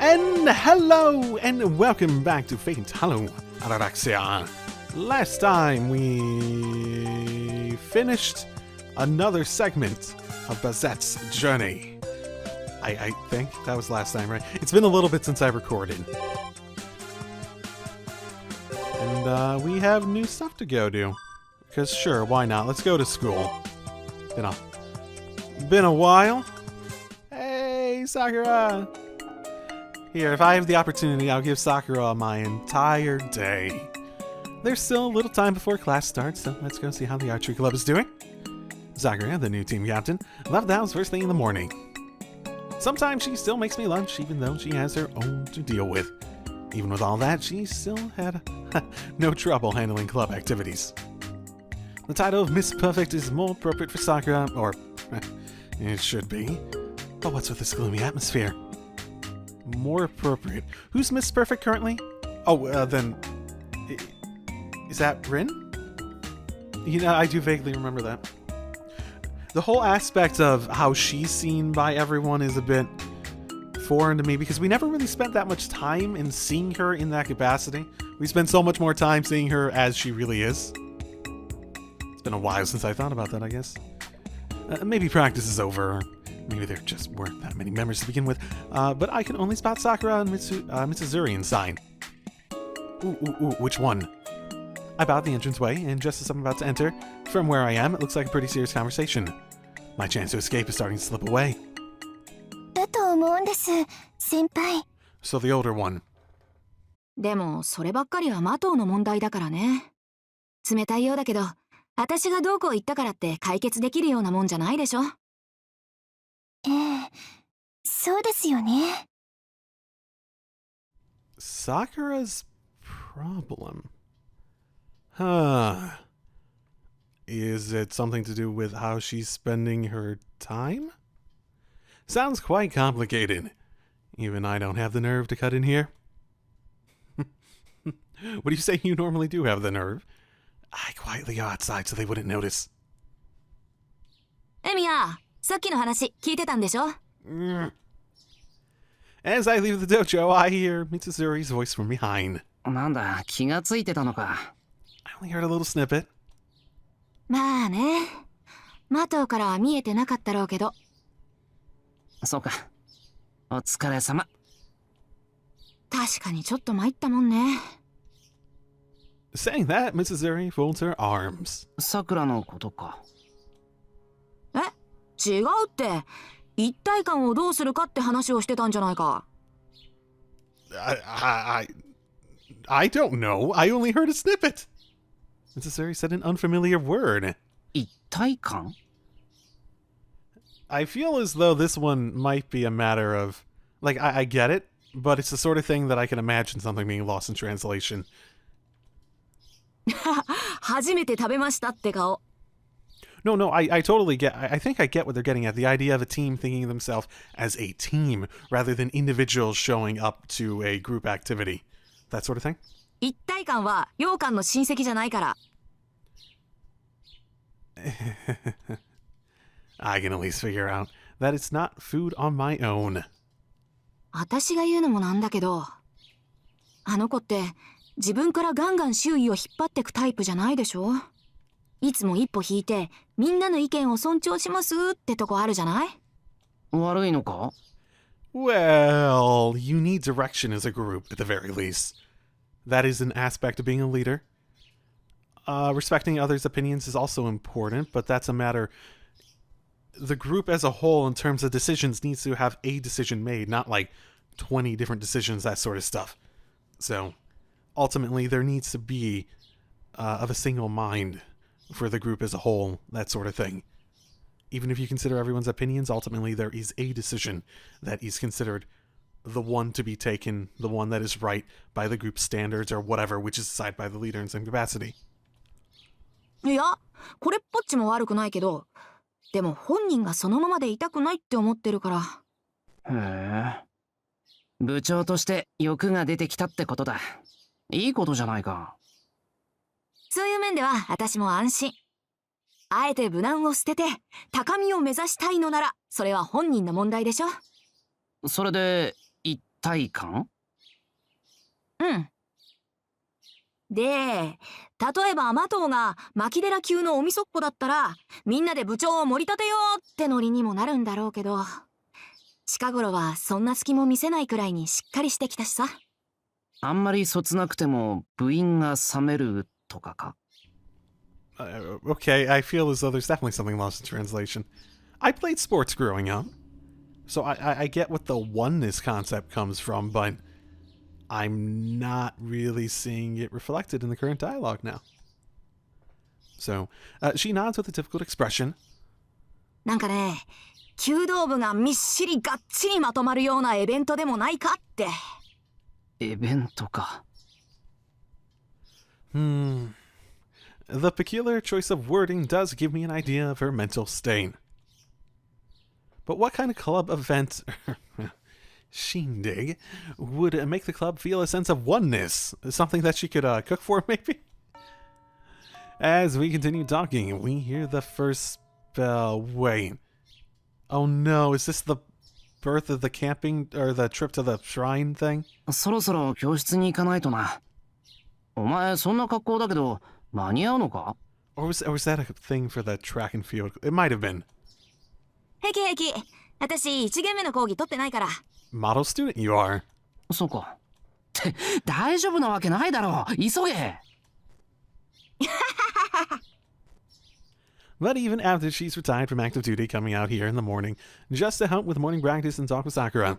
And hello, and welcome back to FICKLE Ataraxia. Last time we finished another segment of Bazette's journey. I think that was last time, right? It's been a little bit since I recorded. And we have new stuff to go do. Because sure, why not? Let's go to school. Been a while. Hey, Sakura! Here, if I have the opportunity, I'll give Sakura my entire day. There's still a little time before class starts, so let's go see how the archery club is doing. Sakura, the new team captain, left the house first thing in the morning. Sometimes she still makes me lunch, even though she has her own to deal with. Even with all that, she still had no trouble handling club activities. The title of Miss Perfect is more appropriate for Sakura, or it should be. But what's with this gloomy atmosphere? More appropriate. Who's Miss Perfect currently? Oh, then... Is that Rin? You know, I do vaguely remember that. The whole aspect of how she's seen by everyone is a bit foreign to me, because we never really spent that much time in seeing her in that capacity. We spend so much more time seeing her as she really is. It's been a while since I thought about that, I guess. Maybe practice is over. Maybe there just weren't that many members to begin with, but I can only spot Sakura and Mitsuzuri inside. Ooh, which one? I bow at the entranceway, and just as I'm about to enter, from where I am, it looks like a pretty serious conversation. My chance to escape is starting to slip away. So the older one. でもそればっかりはマトウの問題だからね。冷たいようだけど、私がどうこう言ったからって解決できるようなもんじゃないでしょ。そうですよね。Sakura's problem. Huh. Is it something to do with how she's spending her time? Sounds quite complicated. Even I don't have the nerve to cut in here. What do you say you normally do have the nerve? I quietly go outside so they wouldn't notice. Emiya, さっきの話聞いてたんでしょ? As I leave the dojo, I hear Mitsuzuri's voice from behind. なんだ、気がついてたのか。I only heard a little snippet. まあね。マトウからは見えてなかったろうけど。そうか。お疲れ様。確かにちょっと参ったもんね。Saying that, Mitsuzuri folds her arms. さくらのことか。違うって。一体感をどうするかって話をしてたんじゃないか。I don't know. I only heard a snippet. Mitsuzuri said an unfamiliar word. 一体感? I feel as though this one might be a matter of... Like, I get it, but it's the sort of thing that I can imagine something being lost in translation. 初めて食べましたって顔。No, I totally get... I think I get what they're getting at. The idea of a team thinking of themselves as a team, rather than individuals showing up to a group activity. That sort of thing? 一体感は羊羹の親戚じゃないから。I can at least figure out that it's not food on my own. 私が言うのもなんだけど、あの子って自分からガンガン周囲を引っ張ってくタイプじゃないでしょ。いつも一歩引いてみんなの意見を尊重しますってとこあるじゃない？悪いのか？ Well, you need direction as a group at the very least. That is an aspect of being a leader. Respecting others' opinions is also important, but that's a matter... The group as a whole, in terms of decisions, needs to have a decision made, not like 20 different decisions, that sort of stuff. So, ultimately, there needs to be of a single mind for the group as a whole, that sort of thing. Even if you consider everyone's opinions, ultimately there is a decision that is considered the one to be taken, the one that is right by the group's standards or whatever, which is decided by the leader in some capacity. いや、これっぽっちも悪くないけど、でも本人がそのままでいたくないって思ってるから。へえ。部長として欲が出てきたってことだ。いいことじゃないか。そういう面では私も安心。あえて無難を捨てて高みを目指したいのなら、それは本人の問題でしょ。それで、一体感？うん。で、例えばマトウが牧寺級のおみそっぽだったら、みんなで部長を盛り立てようってノリにもなるんだろうけど、近頃はそんな隙も見せないくらいにしっかりしてきたしさ。あんまりそつなくても部員が冷めるとかか？ Okay, I feel as though there's definitely something lost in translation. I played sports growing up, so I get what the oneness concept comes from, but I'm not really seeing it reflected in the current dialogue now. So, she nods with a difficult expression. なんかね、弓道部がみっしりがっちりまとまるようなイベントでもないかって。イベントか。The peculiar choice of wording does give me an idea of her mental state. But what kind of club event, shindig, would make the club feel a sense of oneness? Something that she could cook for, maybe? As we continue talking, we hear the first bell. Wait. Oh no, is this the birth of the camping, or the trip to the shrine thing? そろそろ教室に行かないとな。お前そんな格好だけど間に合うのか？ Or was that a thing for the track and field? It might have been. 平気平気。私1限目の講義取ってないから。Model student you are. そうか。って大丈夫なわけないだろう。急げ。But even after she's retired from active duty, coming out here in the morning just to help with morning practice and talk with Sakura,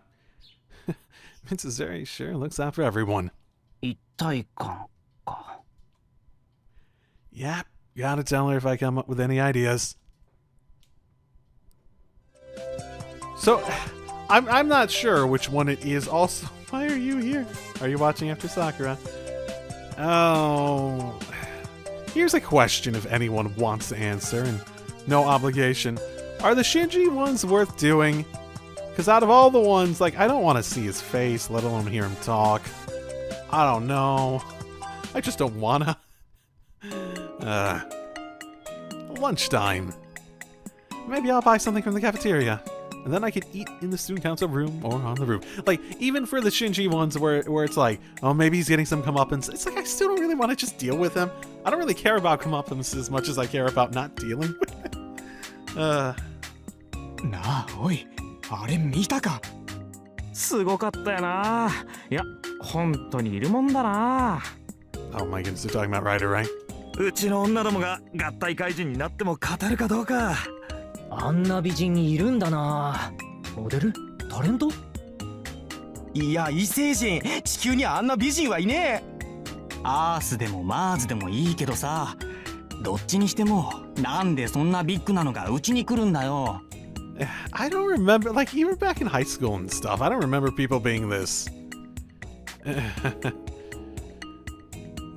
Mrs. Zuri sure looks out for everyone. 一体感か。Yep, gotta tell her if I come up with any ideas. So, I'm not sure which one it is. Also, why are you here? Are you watching after Sakura? Oh, here's a question if anyone wants to answer, and no obligation. Are the Shinji ones worth doing? Because out of all the ones, like, I don't want to see his face, let alone hear him talk. I don't know. I just don't wanna. Lunchtime. Maybe I'll buy something from the cafeteria, and then I could eat in the student council room or on the roof. Like, even for the Shinji ones where it's like, oh, maybe he's getting some comeuppance, it's like I still don't really want to just deal with him. I don't really care about comeuppance as much as I care about not dealing with it. なあ、おい、あれ見たか？すごかったよな。いや、本当にいるもんだな。Oh my goodness, they're talking about Ryder, right? うちの女どもが合体怪人になっても語るかどうか。あんな美人いるんだな。モデル？タレント？いや、異星人、地球にあんな美人はいねえ。アースでもマーズでもいいけどさ、どっちにしてもなんでそんなビッグなのがうちに来るんだよ。I don't remember, like, even back in high school and stuff, I don't remember people being this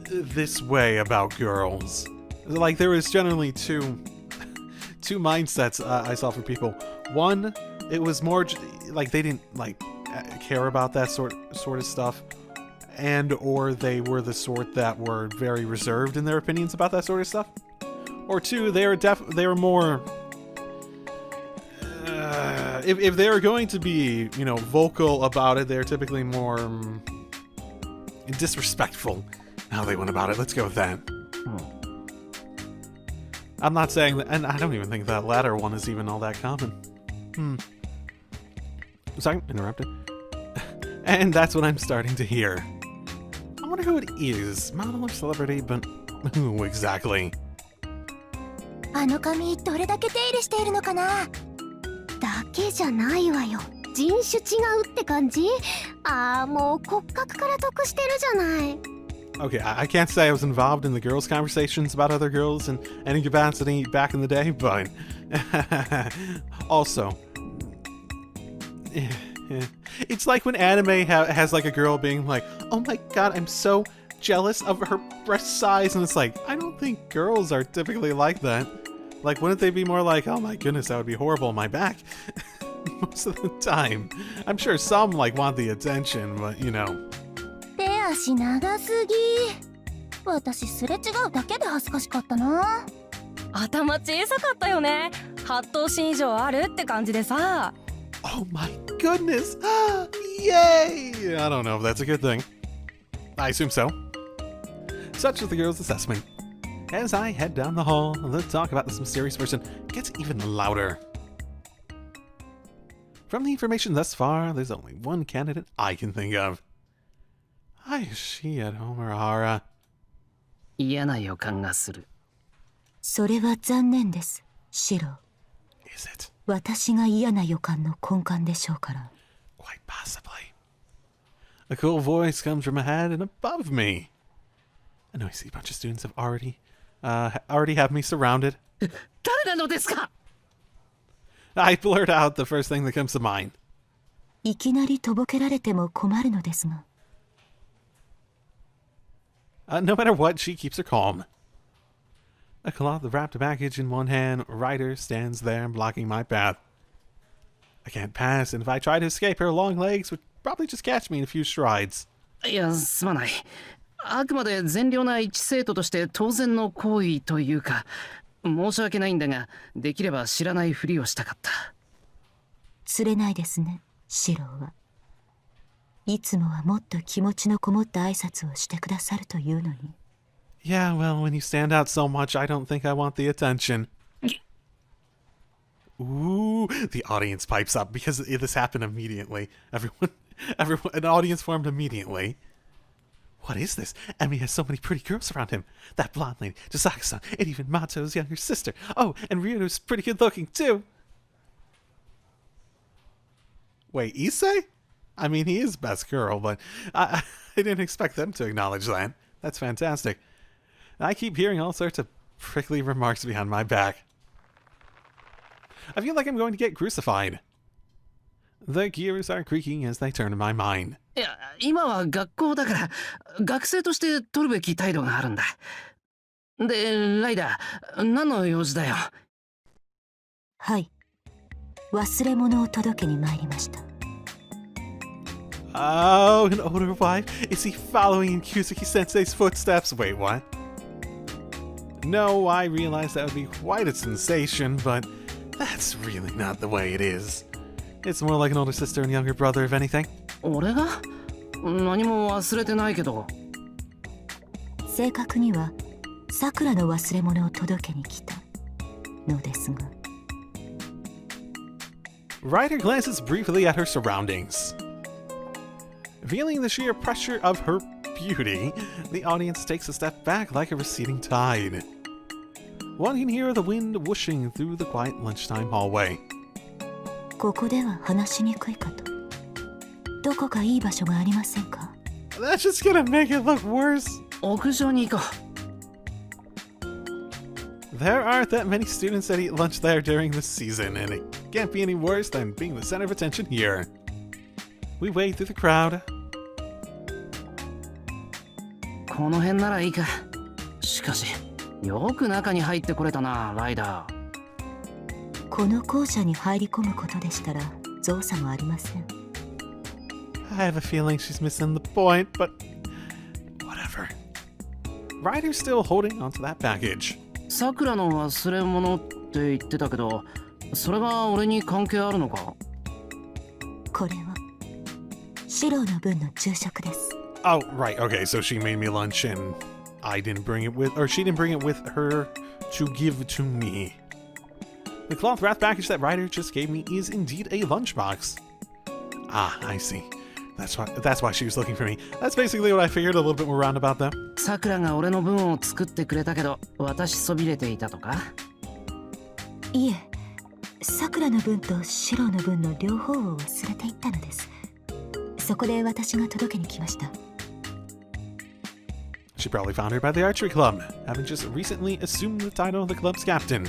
this way about girls. Like, there was generally two mindsets I saw for people. One, it was more like they didn't like care about that sort of stuff, and or they were the sort that were very reserved in their opinions about that sort of stuff. Or two, they were more if they were going to be, you know, vocal about it, they're typically more disrespectful how they went about it. Let's go with that. I'm not saying that, and I don't even think that latter one is even all that common. Sorry, interrupted. And that's what I'm starting to hear. I wonder who it is. Model or celebrity, but who exactly? あの髪どれだけ手入れしているのかな。だけじゃないわよ。人種違うって感じ？ああ、もう骨格から得してるじゃない。Okay, I can't say I was involved in the girls' conversations about other girls in any capacity back in the day, but also, it's like when anime has like a girl being like, oh my god, I'm so jealous of her breast size, and it's like, I don't think girls are typically like that. Like, wouldn't they be more like, oh my goodness, that would be horrible on my back? Most of the time. I'm sure some, like, want the attention, but, you know. 手足長すぎ。私すれ違うだけで恥ずかしかったな。頭小さかったよね。8頭身以上あるって感じでさ。 Oh my goodness! Yay! I don't know if that's a good thing. I assume so. Such is the girl's assessment. As I head down the hall, the talk about this mysterious person gets even louder. From the information thus far, there's only one candidate I can think of. Is she at home or Hara? 嫌な予感がする。それは残念です、シロ。 Is it? 私が嫌な予感の根幹でしょうから。 Quite possibly. A cool voice comes from ahead and above me. I know I see a bunch of students have already have me surrounded. 誰なのですか？ I blurt out the first thing that comes to mind. いきなりとぼけられても困るのですが。No matter what, she keeps her calm. A cloth-wrapped package in one hand, Ryder stands there blocking my path. I can't pass, and if I try to escape, her long legs would probably just catch me in a few strides. いや、すまない。あくまで善良な一生徒として当然の行為というか、申し訳ないんだが、できれば知らないふりをしたかった。釣れないですね、シロは。いつもはもっと気持ちのこもった挨拶をしてくださるというのに。Yeah, well, when you stand out so much, I don't think I want the attention. Ooh, the audience pipes up because this happened immediately. Everyone, an audience formed immediately. What is this? Emi has so many pretty girls around him. That blonde lady, Jisaka-san, and even Mato's younger sister. Oh, and Ryu's pretty good looking too. Wait, Issei? I mean, he is best girl, but I didn't expect them to acknowledge that. That's fantastic. I keep hearing all sorts of prickly remarks behind my back. I feel like I'm going to get crucified. The gears are creaking as they turn in my mind. いや、今は学校だから、学生として取るべき態度があるんだ。で、ライダー、何の用事だよ。はい。忘れ物を届けに参りました。Oh, an older wife? Is he following in Kuzuki-sensei's footsteps? Wait, what? No, I realize that would be quite a sensation, but that's really not the way it is. It's more like an older sister and younger brother, if anything. 俺が？何も忘れてないけど。正確には、さくらの忘れ物を届けに来たのですが。Ryder glances briefly at her surroundings. Feeling the sheer pressure of her beauty, the audience takes a step back like a receding tide. One can hear the wind whooshing through the quiet lunchtime hallway. ここでは話しにくいかと。どこかいい場所がありませんか？ That's just gonna make it look worse. 屋上に行こう。There aren't that many students that eat lunch there during this season, and it can't be any worse than being the center of attention here. We wade through the crowd. この辺ならいいか。しかし、よく中に入ってこれたな、ライダー。この校舎に入り込むことでしたら造作もありません。I have a feeling she's missing the point, but whatever. Ryder's still holding onto that package. さくらの忘れ物って言ってたけど、それが俺に関係あるのか？これはシロの分の昼食です。Oh, right. Okay, so she made me lunch and I didn't bring it with, or she didn't bring it with her to give to me. The cloth wrap package that Ryder just gave me is indeed a lunchbox. Ah, I see. That's why she was looking for me. That's basically what I figured, a little bit more roundabout though. さくらが俺の分を作ってくれたけど、私そびれていたとか？いえ、さくらの分とシロの分の両方を忘れていったのです。そこで私が届けに来ました。She probably found her by the Archery Club, having just recently assumed the title of the club's captain.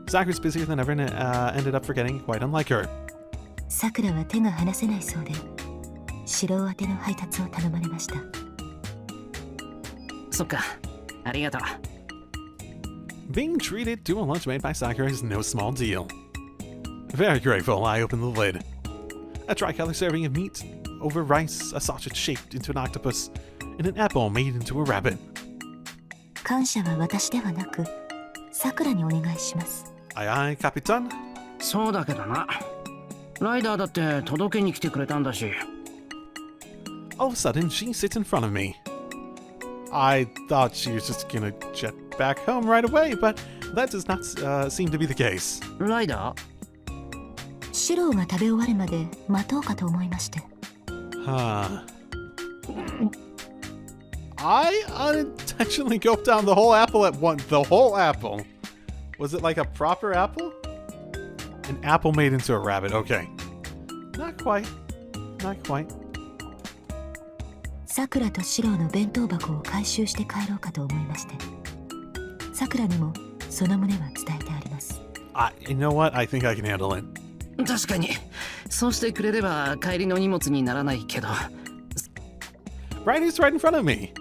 Sakura's busier than ever and ended up forgetting, quite unlike her. さくらは手が離せないそうで、シロ宛ての配達を頼まれました。そっか、ありがとう。Being treated to a lunch made by Sakura is no small deal. Very grateful, I opened the lid. A tricolor serving of meat over rice, a sausage shaped into an octopus, and an apple made into a rabbit. 感謝は私ではなくさくらにお願いします。Aye, aye, Capitan. そうだけどな。ライダーだって届けに来てくれたんだし。All of a sudden, she sits in front of me. I thought she was just gonna jet back home right away, but that does not seem to be the case. ライダー？シローが食べ終わるまで待とうかと思いまして。Huh. I unintentionally gulped down the whole apple at once. The whole apple. Was it like a proper apple? An apple made into a rabbit. Okay. Not quite. Not quite. さくらとシローの弁当箱を回収して帰ろうかと思いまして。さくらにもその旨は伝えてあります。You know what? I think I can handle it. 確かに。そうしてくれれば帰りの荷物にならないけど。Ryder's right in front of me.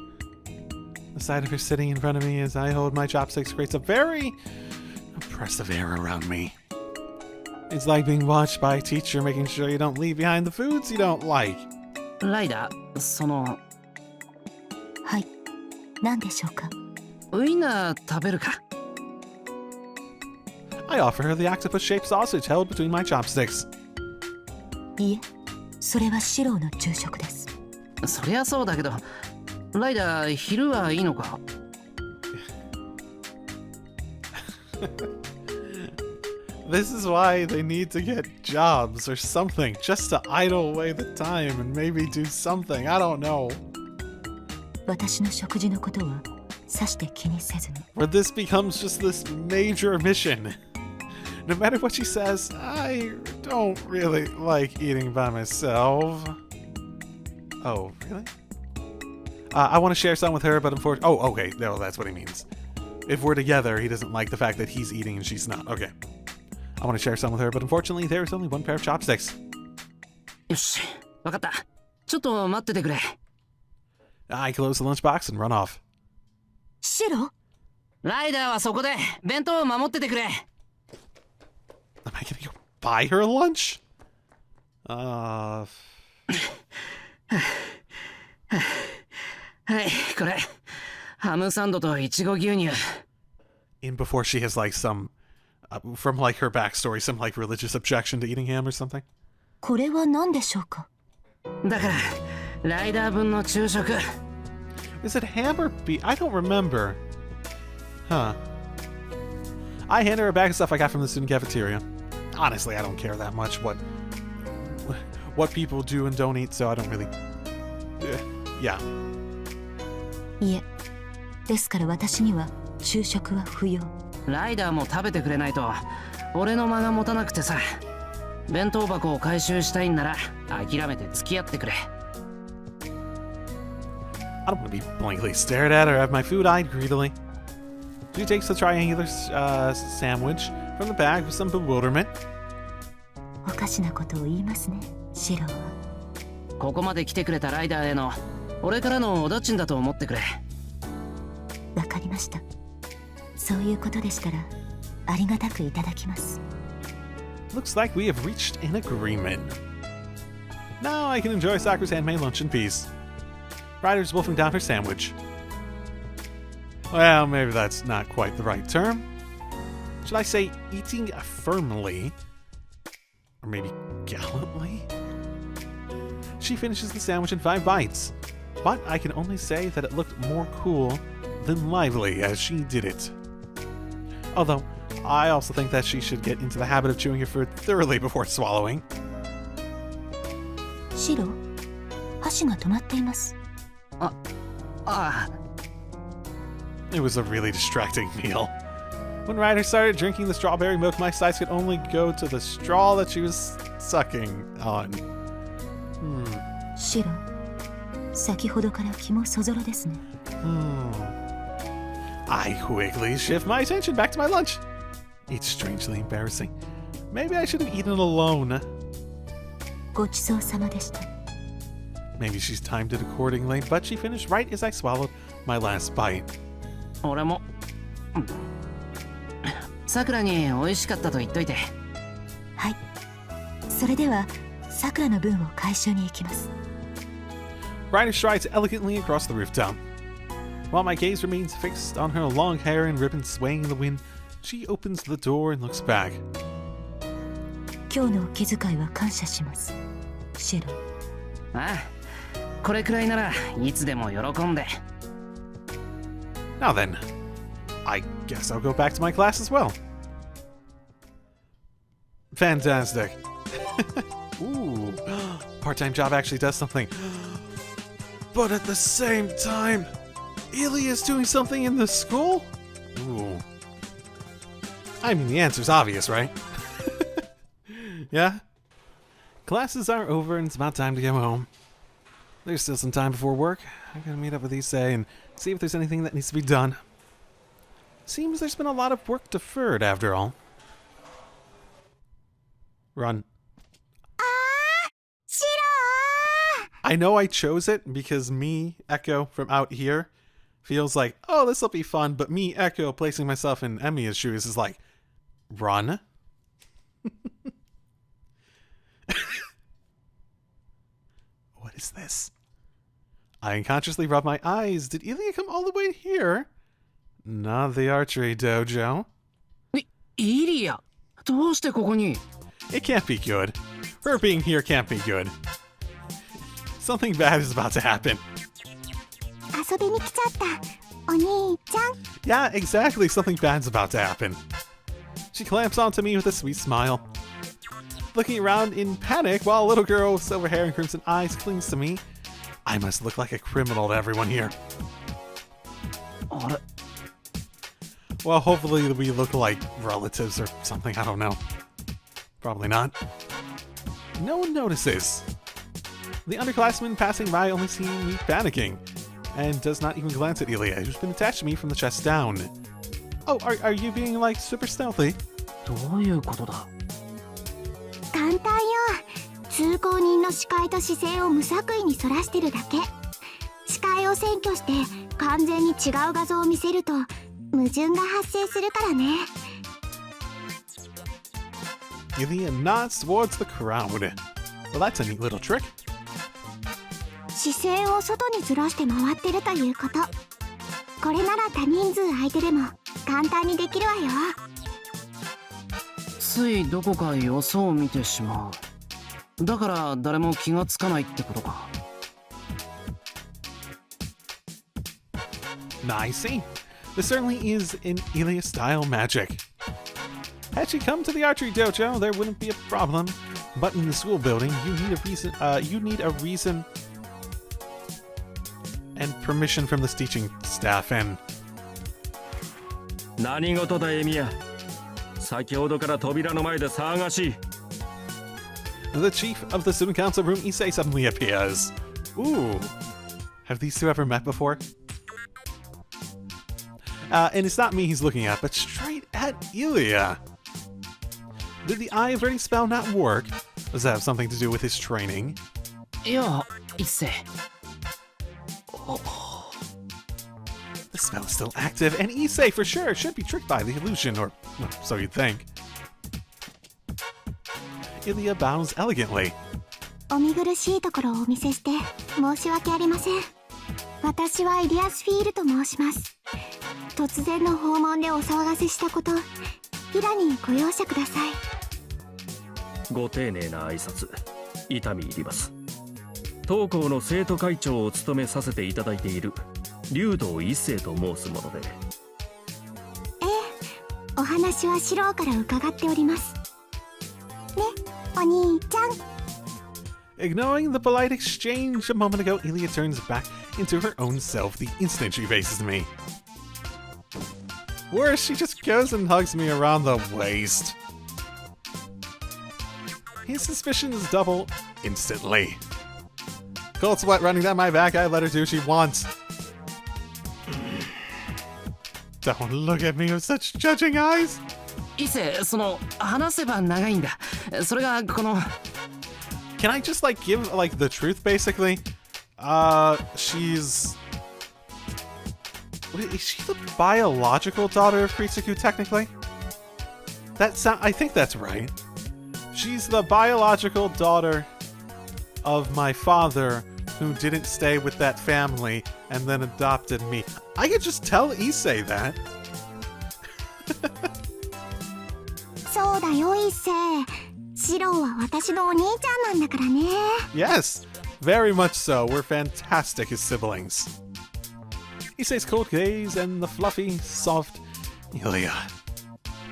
The sight of her sitting in front of me as I hold my chopsticks creates a very oppressive air around me. It's like being watched by a teacher making sure you don't leave behind the foods you don't like. ライダー、その。はい。何でしょうか。ウインナー食べるか。I offer her the octopus-shaped sausage held between my chopsticks. いえ、それはシローの昼食です。そりゃそうだけど、ライダー、昼はいいのか？This is why they need to get jobs or something, just to idle away the time and maybe do something. I don't know. 私の食事のことはさして気にせずに。Where this becomes just this major mission. No matter what she says, I don't really like eating by myself. Oh, really? I want to share some with her, but unfortunately... Oh, okay. No, that's what he means. If we're together, he doesn't like the fact that he's eating and she's not. Okay. I want to share some with her, but unfortunately, there is only one pair of chopsticks. よし、わかった。ちょっと待っててくれ。I close the lunchbox and run off. シロ？ライダーはそこで弁当を守っててくれ。Am I gonna go buy her lunch? はい、これ。ハムサンドとイチゴ牛乳。In before she has like some, from like her backstory, some like religious objection to eating ham or something. これは何でしょうか。だから、ライダー分の昼食。Is it ham or beef? I don't remember. Huh. I handed her a bag of stuff I got from the student cafeteria. Honestly, I don't care that much what people do and don't eat, so I don't really... yeah. いえ、ですから私には昼食は不要。ライダーも食べてくれないと、俺の間が持たなくてさ。弁当箱を回収したいんなら、諦めて付き合ってくれ。I don't want to be blankly stared at or have my food eyed greedily. She takes the triangular sandwich from the bag with some bewilderment. おかしなことを言いますね、シローは。ここまで来てくれたライダーへの、俺からのおだちんだと思ってくれ。わかりました。そういうことでしたら、ありがたくいただきます。Looks like we have reached an agreement. Now I can enjoy Sakura's handmade lunch in peace. Ryder's wolfing down her sandwich. Well, maybe that's not quite the right term. Should I say eating firmly? Or maybe gallantly? She finishes the sandwich in 5 bites. But I can only say that it looked more cool than lively as she did it. Although, I also think that she should get into the habit of chewing her food thoroughly before swallowing. シロ、箸が止まっています。It was a really distracting meal. When Ryder started drinking the strawberry milk, my sights could only go to the straw that she was sucking on. シロ、先ほどから気もそぞろですね。I quickly shift my attention back to my lunch. It's strangely embarrassing. Maybe I should have eaten it alone. ごちそうさまでした。Maybe she's timed it accordingly, but she finished right as I swallowed my last bite. 俺も。さくらに美味しかったと言っといて。はい。それでは、さくらの分を回収に行きます。Ryder strides elegantly across the rooftop. While my gaze remains fixed on her long hair and ribbons swaying in the wind, she opens the door and looks back. 今日のお気遣いは感謝します。シェロ。ああ、これくらいならいつでも喜んで。Now then, I guess I'll go back to my class as well. Fantastic. Ooh, part-time job actually does something. But at the same time, Illya is doing something in the school? Ooh. I mean, the answer's obvious, right? Yeah? Classes are over and it's about time to go home. There's still some time before work. I'm gonna meet up with Issei and see if there's anything that needs to be done. Seems there's been a lot of work deferred after all. Run. I know I chose it because me, Echo, from out here, feels like, oh, this'll be fun, but me, Echo, placing myself in Emiya's shoes is like, run? What is this? I unconsciously rub my eyes. Did Illya come all the way here? Not the archery dojo. イリア、どうしてここに? It can't be good. Her being here can't be good. Something bad is about to happen. 遊びに来ちゃった。お兄ちゃん。Yeah, exactly. Something bad's about to happen. She clamps onto me with a sweet smile. Looking around in panic while a little girl with silver hair and crimson eyes clings to me. I must look like a criminal to everyone here. Well, hopefully we look like relatives or something. I don't know. Probably not. No one notices. The underclassman passing by only seeing me panicking, and does not even glance at Illya, who's been attached to me from the chest down. Oh, are you being, like, super stealthy? どういうことだ? 簡単よ。通行人の視界と視線を無作為にそらしてるだけ。視界を占拠して完全に違う画像を見せると矛盾が発生するからね。Illya nods towards the crowd. Well, that's a neat little trick. 視線を外にずらして回ってるということ。これなら多人数相手でも簡単にできるわよ。ついどこかよそを見てしまう。だから誰も気がつかないってことか。I see. This certainly is an Illya-style magic. Had she come to the archery dojo, there wouldn't be a problem. But in the school building, you need a reason and permission from this teaching staff and... 何事だエミヤ。先ほどから扉の前で騒がしい。 The chief of the student council room, Issei, suddenly appears. Ooh. Have these two ever met before? And it's not me he's looking at, but straight at Illya. Did the Eye of Learning spell not work? Does that have something to do with his training? いや、一世。The spell is still active, and Issei for sure should be tricked by the illusion, or well, so you'd think. Illya bows elegantly. お見苦しいところをお見せして申し訳ありません。私はイリアスフィールと申します。突然の訪問でお騒がせしたこと、平にご容赦ください。ご丁寧な挨拶、痛み入ります。当校の生徒会長を務めさせていただいている竜道一世と申すもので。ええ、お話はシローから伺っております。ね、お兄ちゃん。Ignoring the polite exchange a moment ago, Illya turns back into her own self the instant she faces me. Worse, she just goes and hugs me around the waist. His suspicions double instantly. Cold sweat running down my back, I let her do what she wants. Don't look at me with such judging eyes. 一世、話せば長いんだ。それがこの。Can I just like give like the truth basically? She's... Wait, is she the biological daughter of Kritsuku technically? I think that's right. She's the biological daughter of my father who didn't stay with that family and then adopted me. I could just tell Issei that. そうだよ一星。シローは私のお兄ちゃんなんだからね。 Yes, very much so. We're fantastic as siblings. Issei's cold gaze and the fluffy, soft Illya.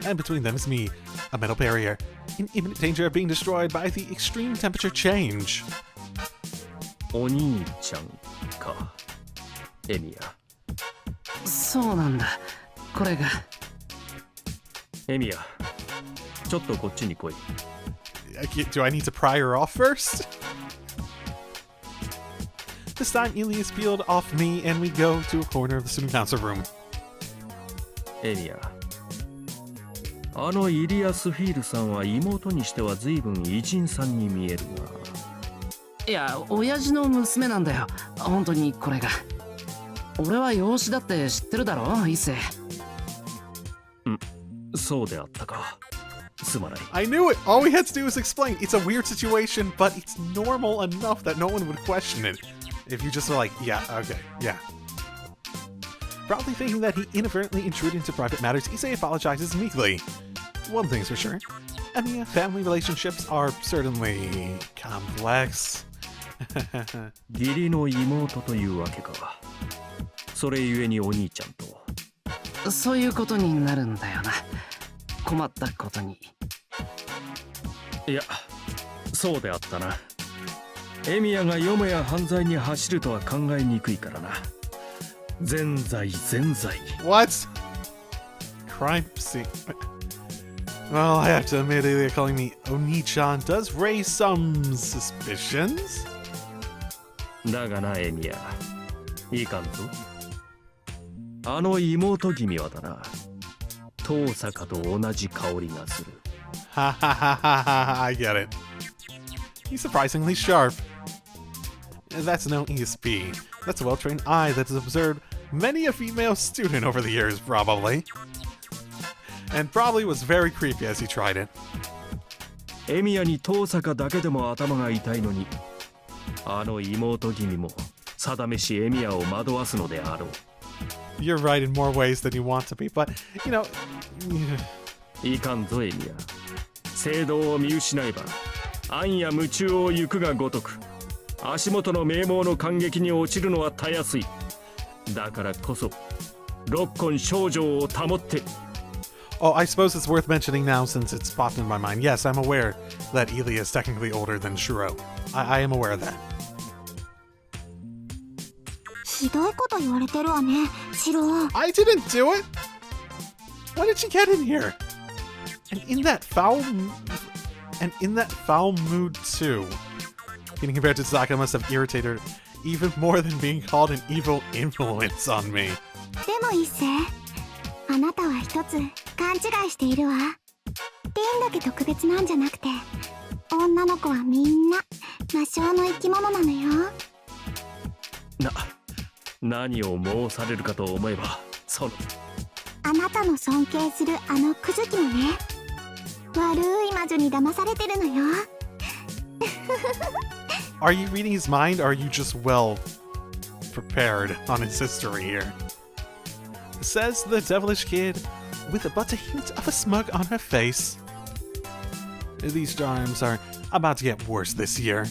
And between them is me, a metal barrier, in imminent danger of being destroyed by the extreme temperature change. お兄ちゃんか。エミヤ。そうなんだ。これが。エミヤ、ちょっとこっちに来い。Do I need to pry her off first? This time, Illya is peeled off me, and we go to a corner of the student council room. エミヤ。あのイリアスフィールさんは妹にしては随分偉人さんに見えるが。いや、親父の娘なんだよ。本当にこれが。俺は養子だって知ってるだろ、一星。そうであったか。すまない。I knew it! All we had to do was explain. It's a weird situation, but it's normal enough that no one would question it. If you just were like, yeah, okay, yeah. Probably thinking that he inadvertently intruded into private matters, Issei apologizes meekly. One thing's for sure. Emiya family relationships are certainly complex. 義理の妹というわけか。それゆえにお兄ちゃんと。そういうことになるんだよな。困ったことに。いや、そうであったな。エミヤがよもや犯罪に走るとは考えにくいからな。全罪全罪。What? Crime scene. Well, I have to admit, Illya calling me Oni-chan does raise some suspicions. だがな、エミヤ。いかんぞ。あの妹君はだな。遠坂と同じ香りがする。Ha ha ha ha ha, I get it. He's surprisingly sharp. That's no ESP. That's a well-trained eye that has observed many a female student over the years, probably. And probably was very creepy as he tried it. エミヤに遠坂だけでも頭が痛いのに、あの妹君も定めしエミヤを惑わすのであろう。You're right in more ways than you want to be, but, you know... いかんぞ、エミヤ。聖堂を見失えば、暗夜夢中を行くがごとく、足元の名門の感激に落ちるのはたやすい。だからこそ、六根少女を保って。Oh, I suppose it's worth mentioning now since it's popped in my mind. Yes, I'm aware that Illya is technically older than Shuro. I am aware of that. ひどいこと言われてるわね、シロー。 I didn't do it! Why did she get in here? And in that foul mood too. Getting compared to Saka must have irritated her even more than being called an evil influence on me. でも一星、あなたは一つ勘違いしているわ。リンだけ特別なんじゃなくて、女の子はみんな魔性の生き物なのよ。何を申されるかと思えば、その。あなたの尊敬するあのクズキもね、悪い魔女に騙されてるのよ。Are you reading his mind, or are you just well prepared on his history here? Says the devilish kid, with but a hint of a smug on her face. These charms are about to get worse this year.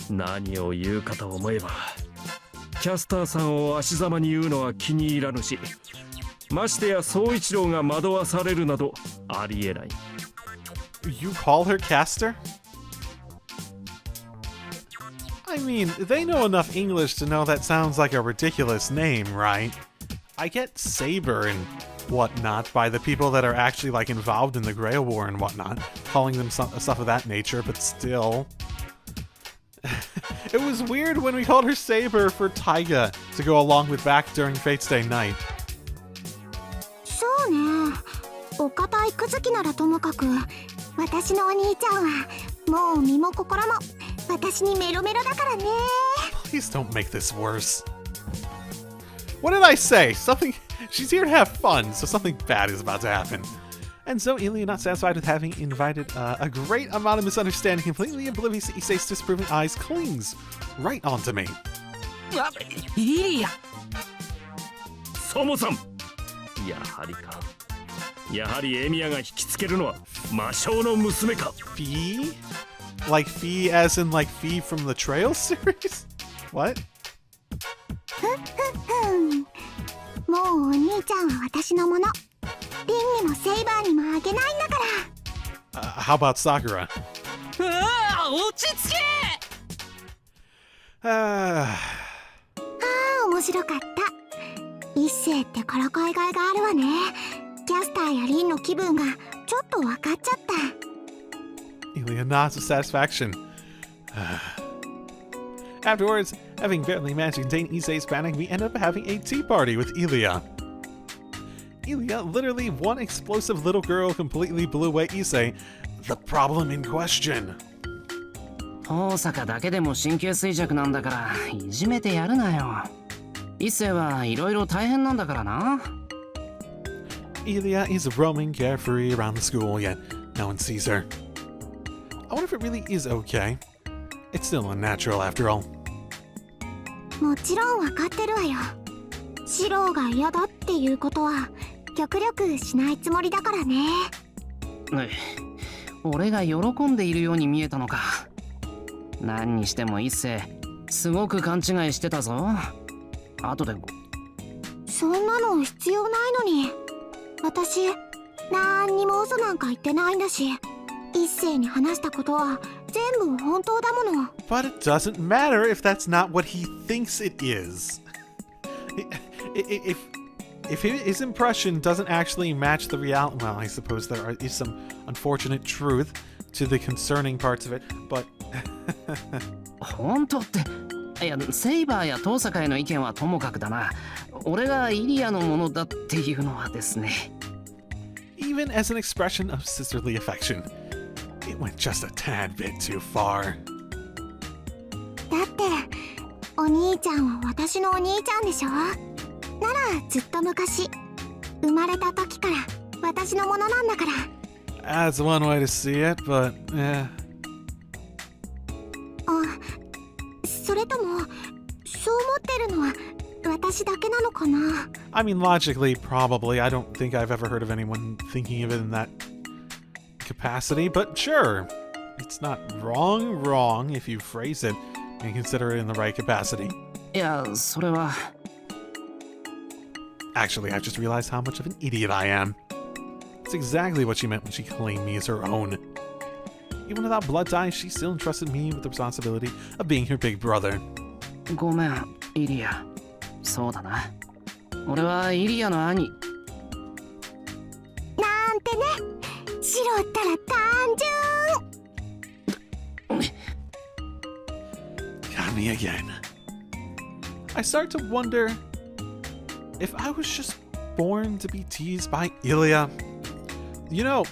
何を言うかと思えば、キャスターさんを足ざまに言うのは気に入らぬし、ましてや宗一郎が惑わされるなどありえない。You call her Caster? I mean, they know enough English to know that sounds like a ridiculous name, right? I get Saber and whatnot by the people that are actually like involved in the Grail War and whatnot, calling them stuff of that nature, but still. It was weird when we called her Saber for Taiga to go along with back during Fate's Day night. そうね。お堅いクズキならともかく、私のお兄ちゃんはもう身も心も私にメロメロだからね。Please don't make this worse. What did I say? Something. She's here to have fun, so something bad is about to happen. And so Illya, not satisfied with having invited a great amount of misunderstanding, completely oblivious to Issei's disapproving eyes, clings right onto me. イリア。そもそもやはりか。やはりエミヤが引きつけるのは魔性の娘か。 Fee? Like Fee as in like Fee from the Trail series? What? もうお兄ちゃんは私のもの。リンにもセイバーにもあげないんだから。How about Sakura? 落ち着け。面白かった。一世ってからかいがいがあるわね。キャスターやリンの気分がちょっと分かっちゃった。Illya nods with satisfaction. Afterwards, having barely managed to contain Issei's panic, we end up having a tea party with Illya. Illya, literally one explosive little girl, completely blew away Issei, the problem in question. 大阪だけでも神経衰弱なんだからいじめてやるなよ。一世はいろいろ大変なんだからな。Illya is roaming carefree around the school, yet no one sees her. I wonder if it really is okay. It's still unnatural after all. もちろん分かってるわよ。シローが嫌だっていうことは極力しないつもりだからね。俺が喜んでいるように見えたのか。何にしても一世すごく勘違いしてたぞ。後で。そんなの必要ないのに。私なんにも嘘なんか言ってないんだし、一世に話したことは全部本当だもの。 But it doesn't matter if that's not what he thinks it is. If his impression doesn't actually match the reality, well, I suppose there is some unfortunate truth to the concerning parts of it, but 本当って。いや、セイバーや遠坂への意見はともかくだな。俺がイリアのものだっていうのはですね。even as an expression of sisterly affection, it went just a tad bit too far. だってお兄ちゃんは私のお兄ちゃんでしょ。ならずっと昔生まれた時から私のものなんだから。 That's one way to see it, but yeah. それともそう思ってるのは私だけなのかな。 I mean, logically, probably. I don't think I've ever heard of anyone thinking of it in that capacity, but sure. It's not wrong if you phrase it and consider it in the right capacity. いや、それは。Actually, I've just realized how much of an idiot I am. That's exactly what she meant when she claimed me as her own. Even without blood ties, she still entrusted me with the responsibility of being her big brother. ごめん、イリア。そうだな。俺はイリアの兄。なんてね。シロったら単純。Got me again. I start to wonder if I was just born to be teased by Illya. You know,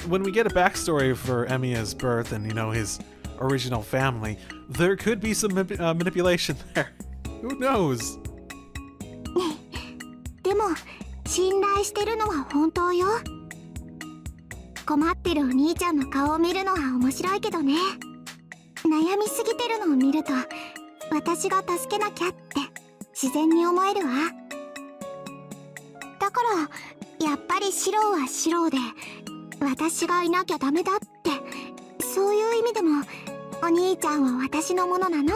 when we get a backstory for Emiya's birth and, you know, his original family, there could be some manipulation there. Who knows? でも信頼してるのは本当よ。困ってるお兄ちゃんの顔を見るのは面白いけどね。悩みすぎてるのを見ると私が助けなきゃって自然に思えるわ。だからやっぱりシローはシローで私がいなきゃダメだって、そういう意味でもお兄ちゃんは私のものなの。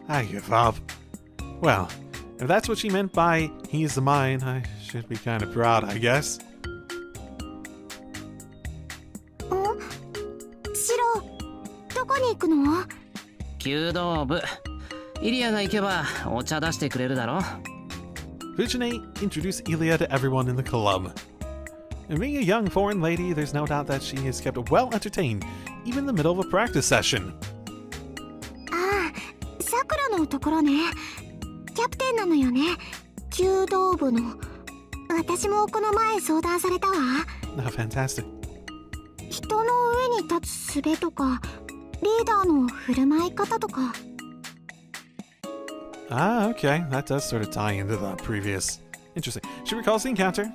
I give up. Well, if that's what she meant by he's mine, I should be kind of proud, I guess. シロー、どこに行くの？弓道部。イリアが行けばお茶出してくれるだろ。Fujine introduced Illya to everyone in the club. And being a young foreign lady, there's no doubt that she is kept well entertained, even in the middle of a practice session. ああ、さくらのところね。キャプテンなのよね。弓道部の。私もこの前相談されたわ。Oh, fantastic. 人の上に立つ術とか、リーダーの振る舞い方とか。Ah, okay. That does sort of tie into the previous. Interesting. She recalls the encounter.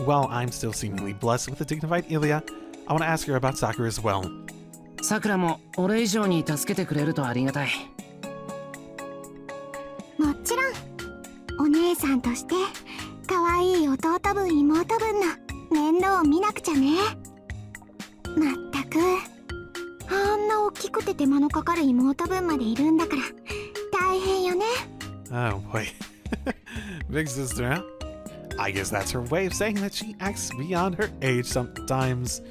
While I'm still seemingly blessed with a dignified Illya, I want to ask her about Sakura as well. さくらも俺以上に助けてくれるとありがたい。もちろんお姉さんとして可愛い弟分妹分の面倒を見なくちゃね。まったくあんな大きくて手間のかかる妹分までいるんだから大変よね。 Oh boy. Big sister, huh? I guess that's her way of saying that she acts beyond her age sometimes.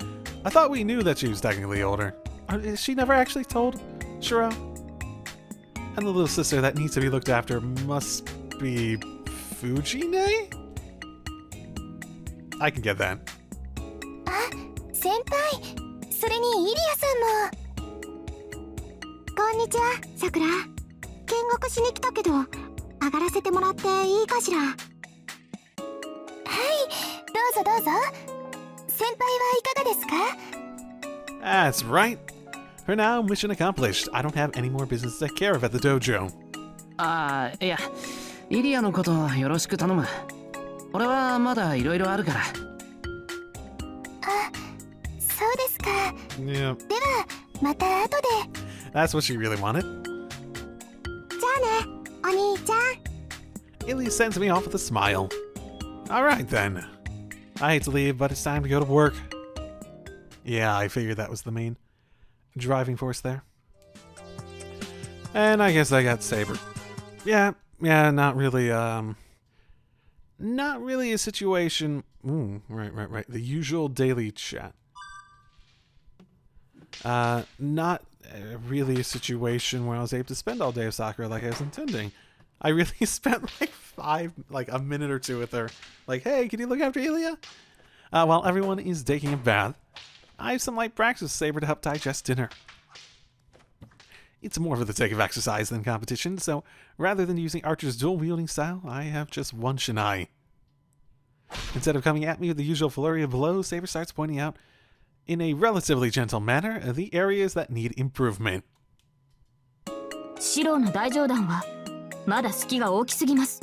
I thought we knew that she was technically older. Is she never actually told Shiro? And the little sister that needs to be looked after must be Fujine? I can get that. あ、先輩、それにイリアさんも。こんにちは、さくら。見学しに来たけど上がらせてもらっていいかしら。はい、どうぞどうぞ。先輩はいかがですか？ That's right. For now, mission accomplished. I don't have any more business to take care of at the dojo. ああ、いや、イリアのことよろしく頼む。俺はまだいろいろあるから。あ、そうですか。 Yeah, ではまた後で。 that's what she really wanted. じゃあね、お兄ちゃん。 Illya sends me off with a smile. Alright then. I hate to leave, but it's time to go to work. Yeah, I figured that was the main driving force there. And I guess I got Saber. Yeah, not really a situation. Right. The usual daily chat. Not really a situation where I was able to spend all day with Sakura like I was intending. I really spent like a minute or two with her. Like, hey, can you look after Illya? While everyone is taking a bath, I have some light practice with Saber to help digest dinner. It's more for the sake of exercise than competition, so rather than using Archer's dual-wielding style, I have just one Shinai. Instead of coming at me with the usual flurry of blows, Saber starts pointing out, in a relatively gentle manner, the areas that need improvement. シロの大上段はまだ隙が大きすぎます。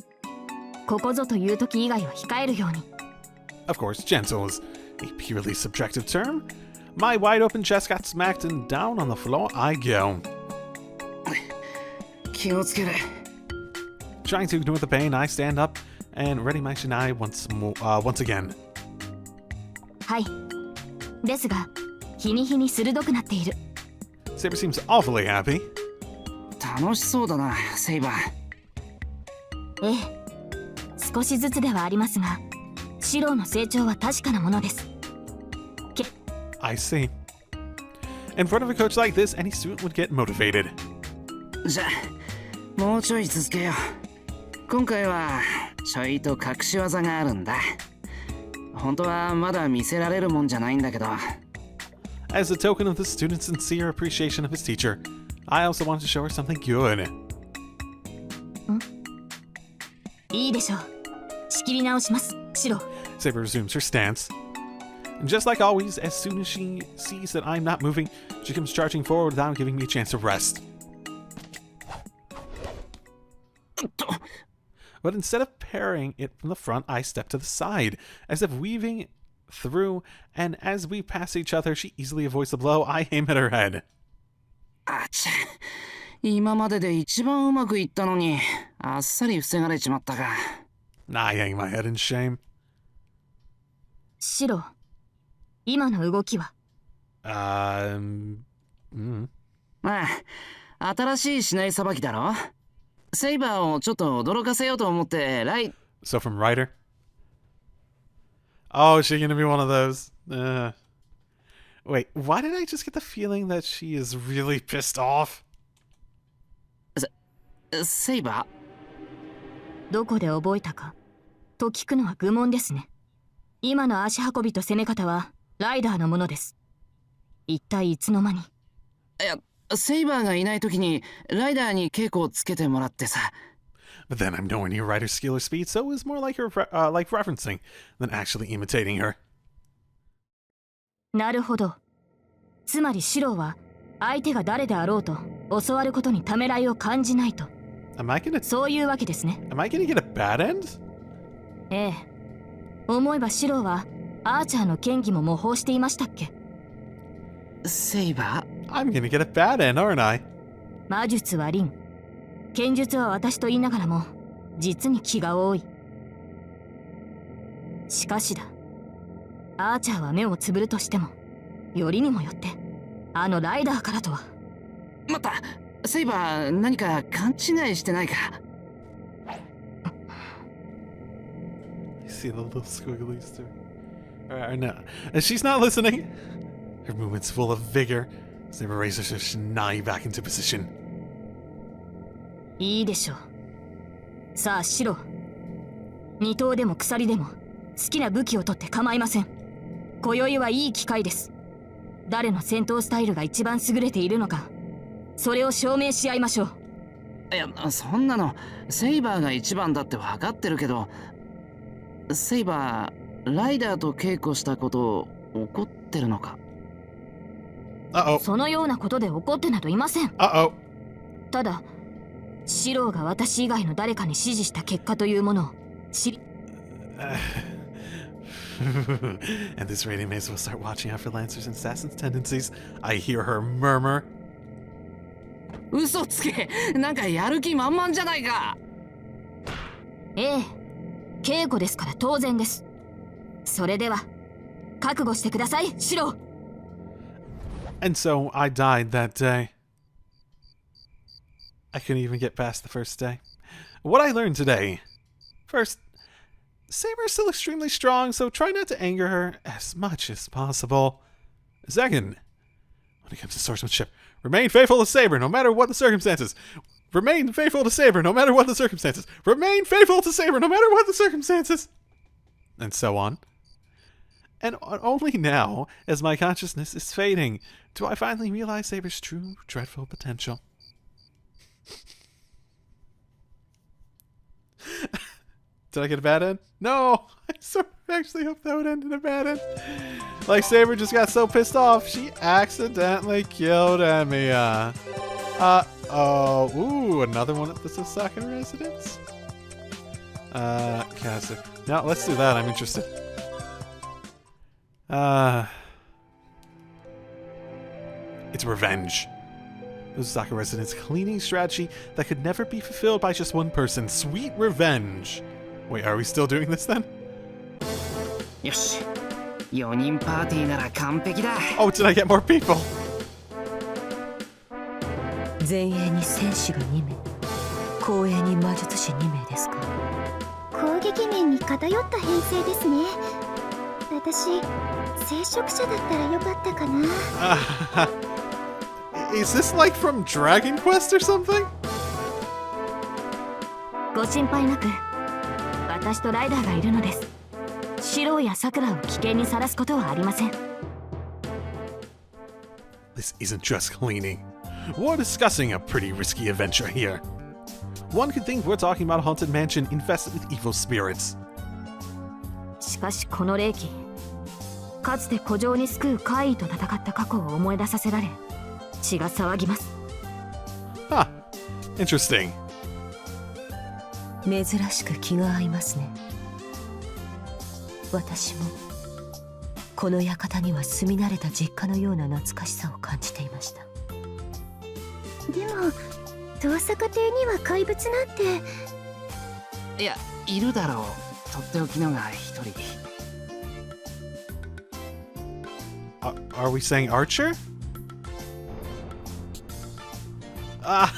ここぞという時以外は控えるように。 Of course, gentle is a purely subjective term. My wide open chest got smacked and down on the floor I go. 気をつける。 Trying to ignore the pain, I stand up and ready my Shinai once again. はい。ですが、日に日に鋭くなっている。 Saber seems awfully happy. 楽しそうだな、セイバー。ええ。少しずつではありますが、シロの成長は確かなものです。I see. In front of a coach like this, any student would get motivated. じゃあ、もうちょい続けよう。今回はちょいと隠し技があるんだ。本当はまだ見せられるもんじゃないんだけど。As a token of the student's sincere appreciation of his teacher, I also want to show her something good. いいでしょう。仕切り直します、シロ。 Saber resumes her stance. Just like always, as soon as she sees that I'm not moving, she comes charging forward without giving me a chance to rest. But instead of parrying it from the front, I step to the side, as if weaving through, and as we pass each other, she easily avoids the blow. I aim at her head. あちゃ、今までで一番うまくいったのに、あっさり防がれちまったか。I hang my head in shame. シロ、今の動きは？まあ、新しい竹刀さばきだろ。セイバーをちょっと驚かせようと思ってSo from Ryder? Oh, is she gonna be one of those? Wait, why did I just get the feeling that she is really pissed off? セイバー？どこで覚えたかと聞くのは愚問ですね。今の足運びと攻め方はライダーのものです。一体いつの間に？いや、セイバーがいない時にライダーに稽古をつけてもらってさ。But then I'm nowhere near Ryder's skill or speed, so it was more like her like referencing than actually imitating her. なるほど。つまりシロは相手が誰であろうと教わることにためらいを感じないと。そういうわけですね。Am I gonna get a bad end? ええ。思えばシロはアーチャーの剣技も模倣していましたっけ？セイバー？ I'm gonna get a bad end, aren't I? 魔術は凛、剣術は私と言いながらも実に気が多い。しかしだ、アーチャーは目をつぶるとしてもよりにもよってあのライダーからとは。待った、セイバー何か勘違いしてないか。 You see the little squigglies too. No, she's not listening. Her movement's full of vigor. Saber raises her shinai back into position. いいでしょう。さあ白、二刀でも鎖でも好きな武器を取って構いません。今宵はいい機会です。誰の戦闘スタイルが一番優れているのか、それを証明し合いましょう。いや、そんなのセイバーが一番だって分かってるけど、セイバーライダーと稽古したことを怒ってるのか。そのようなことで怒ってなどいません。ただシローが私以外の誰かに指示した結果というものを知りAnd this rating may as well start watching out for Lancer's and Assassin's tendencies. I hear her murmur. 嘘つけ、なんかやる気満々じゃないか。ええ、稽古ですから当然です。それでは覚悟してください、シロー。 And so I died that day. I couldn't even get past the first day. What I learned today. First, Saber is still extremely strong, so try not to anger her as much as possible. Second, when it comes to swordsmanship, remain faithful to Saber no matter what the circumstances. Remain faithful to Saber no matter what the circumstances. Remain faithful to Saber no matter what the circumstances. And so on. And only now, as my consciousness is fading, do I finally realize Saber's true, dreadful potential. Did I get a bad end? No! I sort of actually hoped that would end in a bad end. Like, Saber just got so pissed off, she accidentally killed Emiya. Oh, ooh, another one at the Sasaka residence? Kazu. No, let's do that, I'm interested. It's revenge. The Sasaka residence cleaning strategy that could never be fulfilled by just one person. Sweet revenge. Wait, are we still doing this then? よし、4人パーティーなら完璧だ。 Oh, did I get more people? 前衛に戦士が2名、後衛に魔術師2名ですか。攻撃面に偏った編成ですね。私、聖職者だったらよかったかな。Is this like from Dragon Quest or something? ご心配なく、私とライダーがいるのです。シローやサクラを危険にさらすことはありません。 This isn't just cleaning. We're discussing a pretty risky adventure here. One could think we're talking about a haunted mansion infested with evil spirits. しかしこの霊気、かつて古城に救う怪異と戦った過去を思い出させられ、血が騒ぎます。Huh. Interesting. 珍しく気が合いますね。私もこの館には住み慣れた実家のような懐かしさを感じていました。でも遠坂邸には怪物なんて。いや、いるだろう。とっておきのが一人。Are we saying Archer? Ah.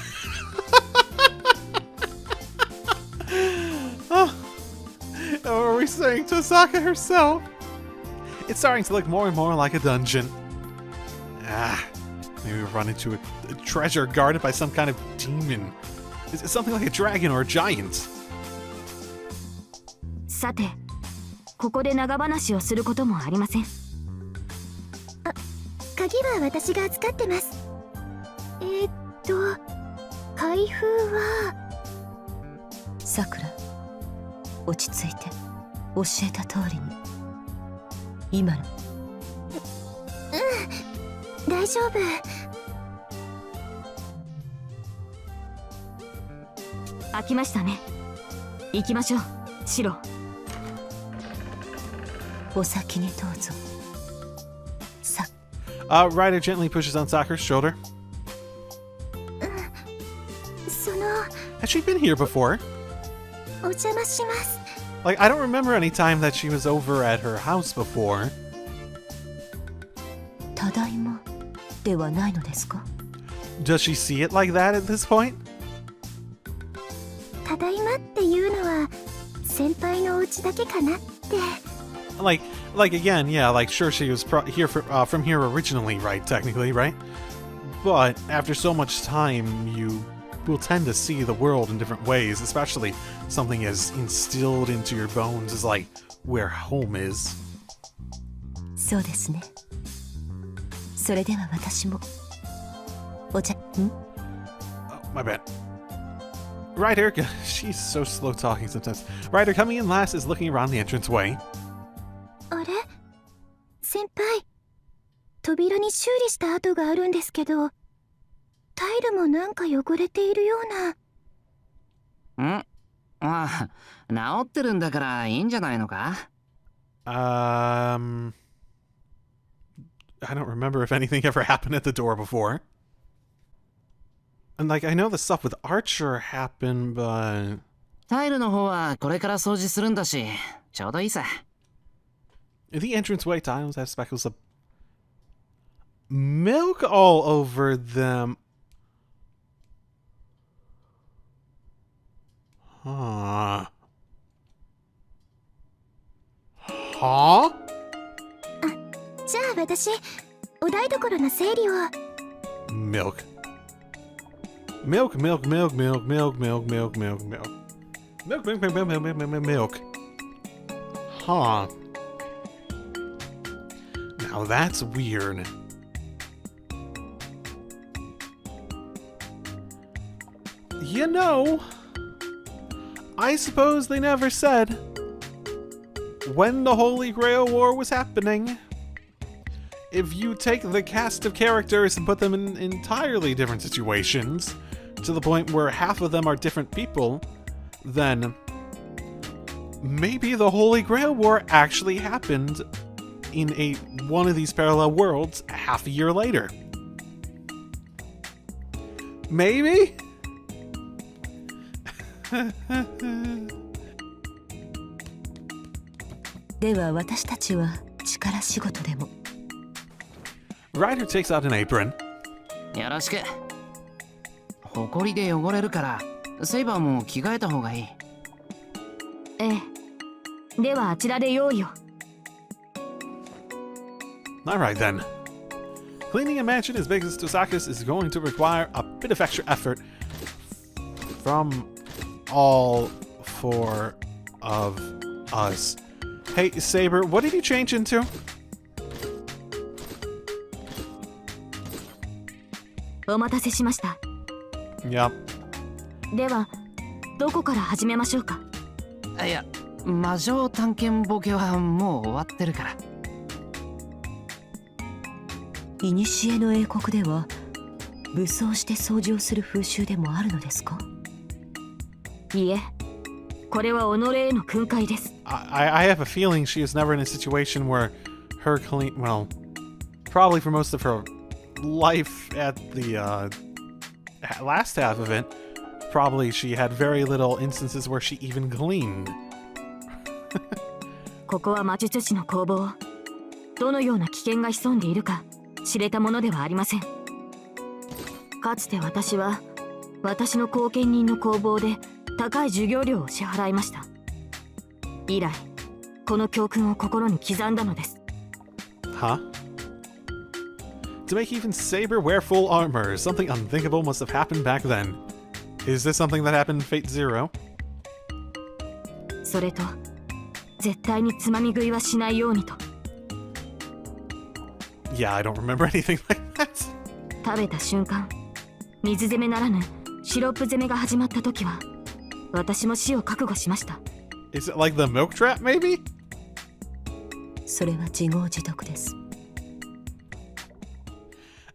Or are we saying Tosaka herself? It's starting to look more and more like a dungeon. Maybe we run into a treasure guarded by some kind of demon. Is it something like a dragon or a giant? さて、ここで長話をすることもありません。鍵は私が預かってます。開封は。さくら、落ち着いて教えた通りに。今の。大丈夫。開きましたね。行きましょう、シロ。お先にどうぞ。Ryder gently pushes on Sakura's shoulder. その Has she been here before? お邪魔します。 Like, I don't remember any time that she was over at her house before. ただいまではないのですか？ Does she see it like that at this point? ただいまっていうのは先輩のお家だけかなって。 Like again, yeah, like sure she was here from here originally, right? Technically, right? But after so much time, you will tend to see the world in different ways, especially something as instilled into your bones as like where home is. そうですね。それでは私もお茶ん？ Oh, my bad. Ryder, she's so slow talking sometimes. Ryder coming in last is looking around the entranceway. あれ先輩、扉に修理した跡があるんですけど、タイルもなんか汚れているような。ん？ああ、治ってるんだからいいんじゃないのか？ I don't remember if anything ever happened at the door before. And like, I know the stuff with Archer happened, but... タイルの方はこれから掃除するんだし、ちょうどいいさ。The entranceway tiles have speckles of milk all over them. Huh? じゃあ私、お台所の整理を。 Milk. Milk, milk, milk, milk, milk, milk, milk, milk, milk. Milk, milk, milk, milk, milk, milk, milk, milk. Huh. Now that's weird. You know, I suppose they never said when the Holy Grail War was happening. If you take the cast of characters and put them in entirely different situations, to the point where half of them are different people, then maybe the Holy Grail War actually happened in one of these parallel worlds half a year later. Maybe? では私たちは力仕事でも。 Ryder takes out an apron. よろしく。ほこりで汚れるから、セイバーも着替えた方がいい。ええ。ではあちらで用意を。 Alright then. Cleaning a mansion as big as Tosaka's is going to require a bit of extra effort from all four of us. Hey, Saber, what did you change into? お待たせしました。 Yep. ではどこから始めましょうか？いや、魔女探検ボケはもう終わってるから。古の英国では武装して掃除をする風習でもあるのですか？いいえ、これは己への訓戒です。I have a feeling she is never in a situation where her well, probably for most of her life at the last half of it, probably she had very little instances where she even cleaned. ここは魔術師の工房。どのような危険が潜んでいるか知れたものではありません。かつて私は私の後見人の工房で高い授業料を支払いました。以来この教訓を心に刻んだのです。 Huh? To make even Saber wear full armor, something unthinkable must have happened back then. Is this something that happened in Fate Zero? それと絶対につまみ食いはしないようにと。 Yeah, I don't remember anything like that. 食べた瞬間、水攻めならぬシロップ攻めが始まった時は私も死を覚悟しました。 Is it like the milk trap, maybe? それは自業自得です。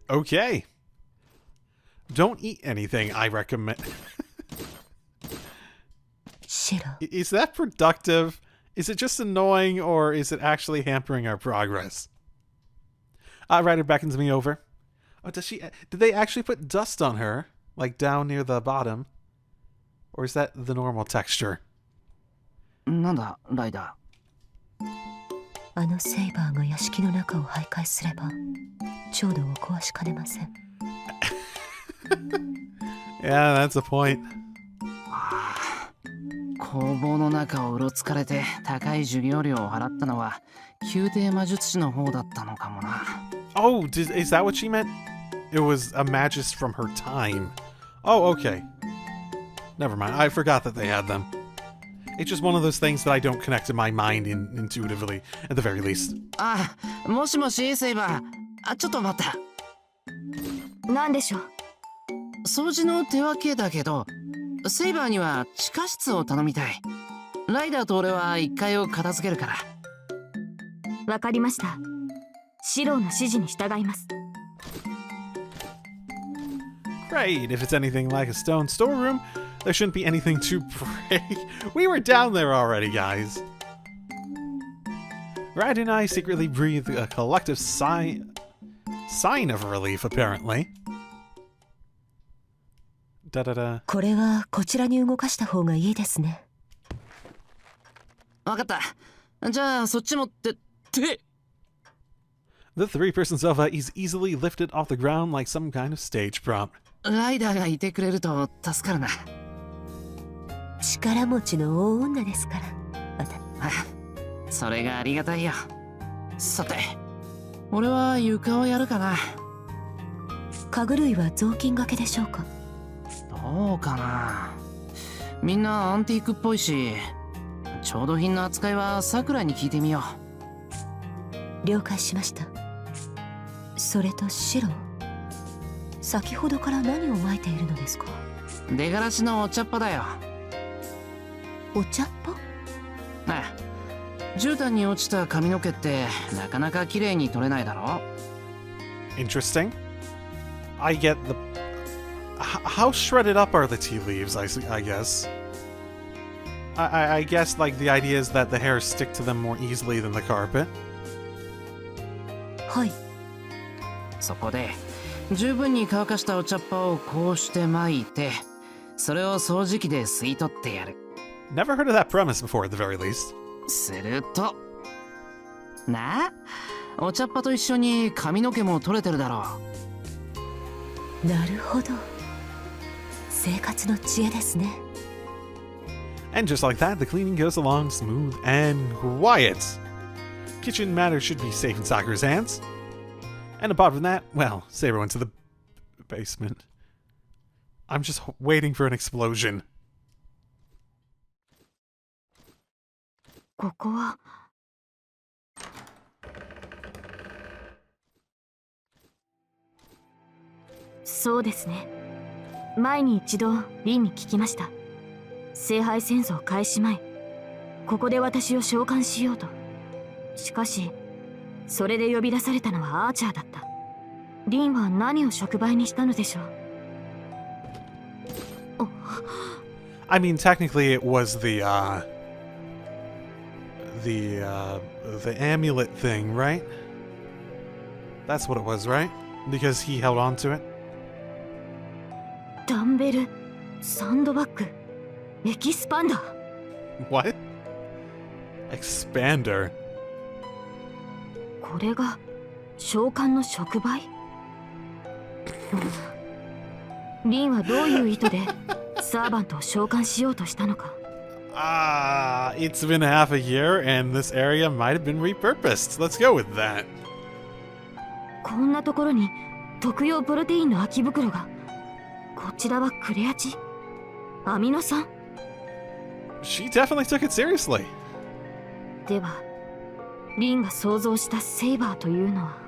Okay. Don't eat anything, I recommend. シロ、 Is that productive? Is it just annoying, or is it actually hampering our progress? Ryder beckons me over. Oh, did they actually put dust on her? Like down near the bottom? Or is that the normal texture? なんだ、ライダあのセイバーが屋敷の中を徘徊すれば調度を壊しかねません。Yeah, that's a point. 工房の中をうろつかれて高い授業料を払ったのは宮廷魔術師の方だったのかもな。Oh, is that what she meant? It was a magus from her time. Oh, okay. Never mind. I forgot that they had them. It's just one of those things that I don't connect in my mind intuitively, at the very least. あ、もしもしセイバー。ちょっと待った。なんでしょう。掃除の手分けだけど、セイバーには地下室を頼みたい。ライダーと俺は1階を片付けるから。わかりました。シローの指示に従います。Great. If it's anything like a stone storeroom, there shouldn't be anything to break. We were down there already, guys. Ryder and I secretly breathe a collective sign of relief, apparently. Da-da-da. これはこちらに動かした方がいいですね。わかった。じゃあそっち持ってって。The three-person sofa is easily lifted off the ground like some kind of stage prop. ライダーがいてくれると助かるな。力持ちの大女ですから。それがありがたいよ。さて、俺は床をやるかな。家具類は雑巾掛けでしょうか。どうかな。みんなアンティークっぽいし、調度品の扱いはさくらに聞いてみよう。了解しました。それとシロ、先ほどから何を撒いているのですか。出がらしのお茶っ葉だよ。お茶っ葉？ああ、絨毯に落ちた髪の毛ってなかなか綺麗に取れないだろ。Interesting. I get the... How shredded up are the tea leaves, I guess? I guess, like, the idea is that the hairs stick to them more easily than the carpet. はい。そこで、十分に乾かしたお茶っ葉をこうして撒いて、それを掃除機で吸い取ってやる。Never heard of that premise before, at the very least. すると、なあ、お茶っ葉と一緒に髪の毛も取れてるだろう。なるほど。生活の知恵ですね。And just like that, the cleaning goes along smooth and quiet. Kitchen matters should be safe in Sakura's hands. And apart from that, well, Saber went to the basement. I'm just waiting for an explosion. ここはそうですね。前に一度リンに聞きました。聖杯戦争開始前、ここで私を召喚しようと。しかしそれで呼び出されたのはアーチャーだった。リンは何を触媒にしたのでしょう。I mean, technically it was the amulet thing, right? That's what it was, right? Because he held on to it. ダンベル、サンドバッグ、エキスパンダー。What? Expander. これが召喚の触媒？リンはどういう意図でサーバントを召喚しようとしたのか。It's been half a year and this area might have been repurposed. Let's go with that. こんなところに特用プロテインの空き袋が。こちらはクレアチ？アミノ酸？ She definitely took it seriously. では、リンが想像したセイバーというのは。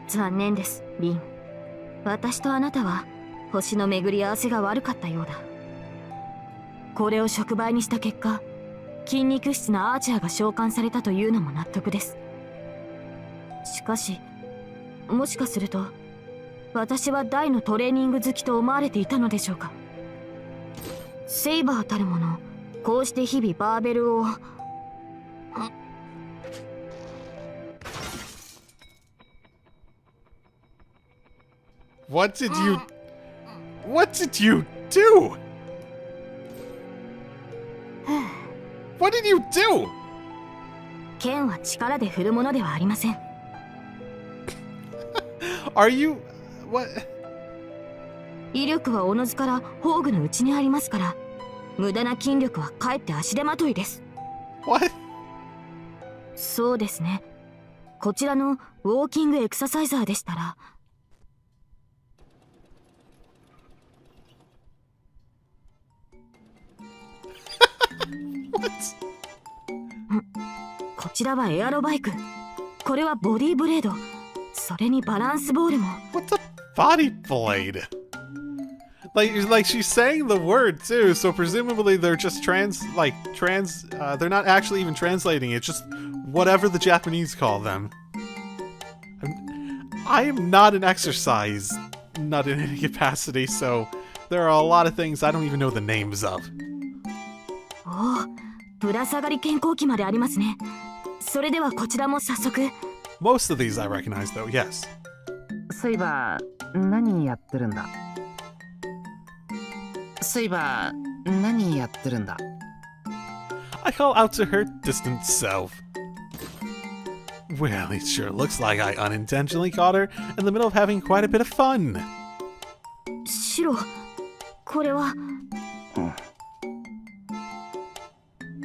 残念です、リン。私とあなたは星の巡り合わせが悪かったようだ。これを触媒にした結果、筋肉質なアーチャーが召喚されたというのも納得です。しかし、もしかすると私は大のトレーニング好きと思われていたのでしょうか。セイバーたるもの、こうして日々バーベルを What did you... What did you do? What did you do? 剣は力で振るものではありません。 Are you... What? 威力はおのずから宝具の内にありますから、無駄な筋力はかえって足手まといです。 What? そうですね。こちらのウォーキングエクササイザーでしたら。こちらはエアロバイク。これはボディーブレード。それにバランスボールも。 What's a body blade? Like she's saying the word too, so presumably they're just they're not actually even translating it, just whatever the Japanese call them. I am not an exercise nut in any capacity, so there are a lot of things I don't even know the names of. おお、ぶら下がり健康器までありますね。それではこちらも早速。 Most of these I recognize though, yes. そういえば何やってるんだ。そういえば何やってるんだ。 I call out to her distant self. Well, it sure looks like I unintentionally caught her in the middle of having quite a bit of fun. シロ、これは。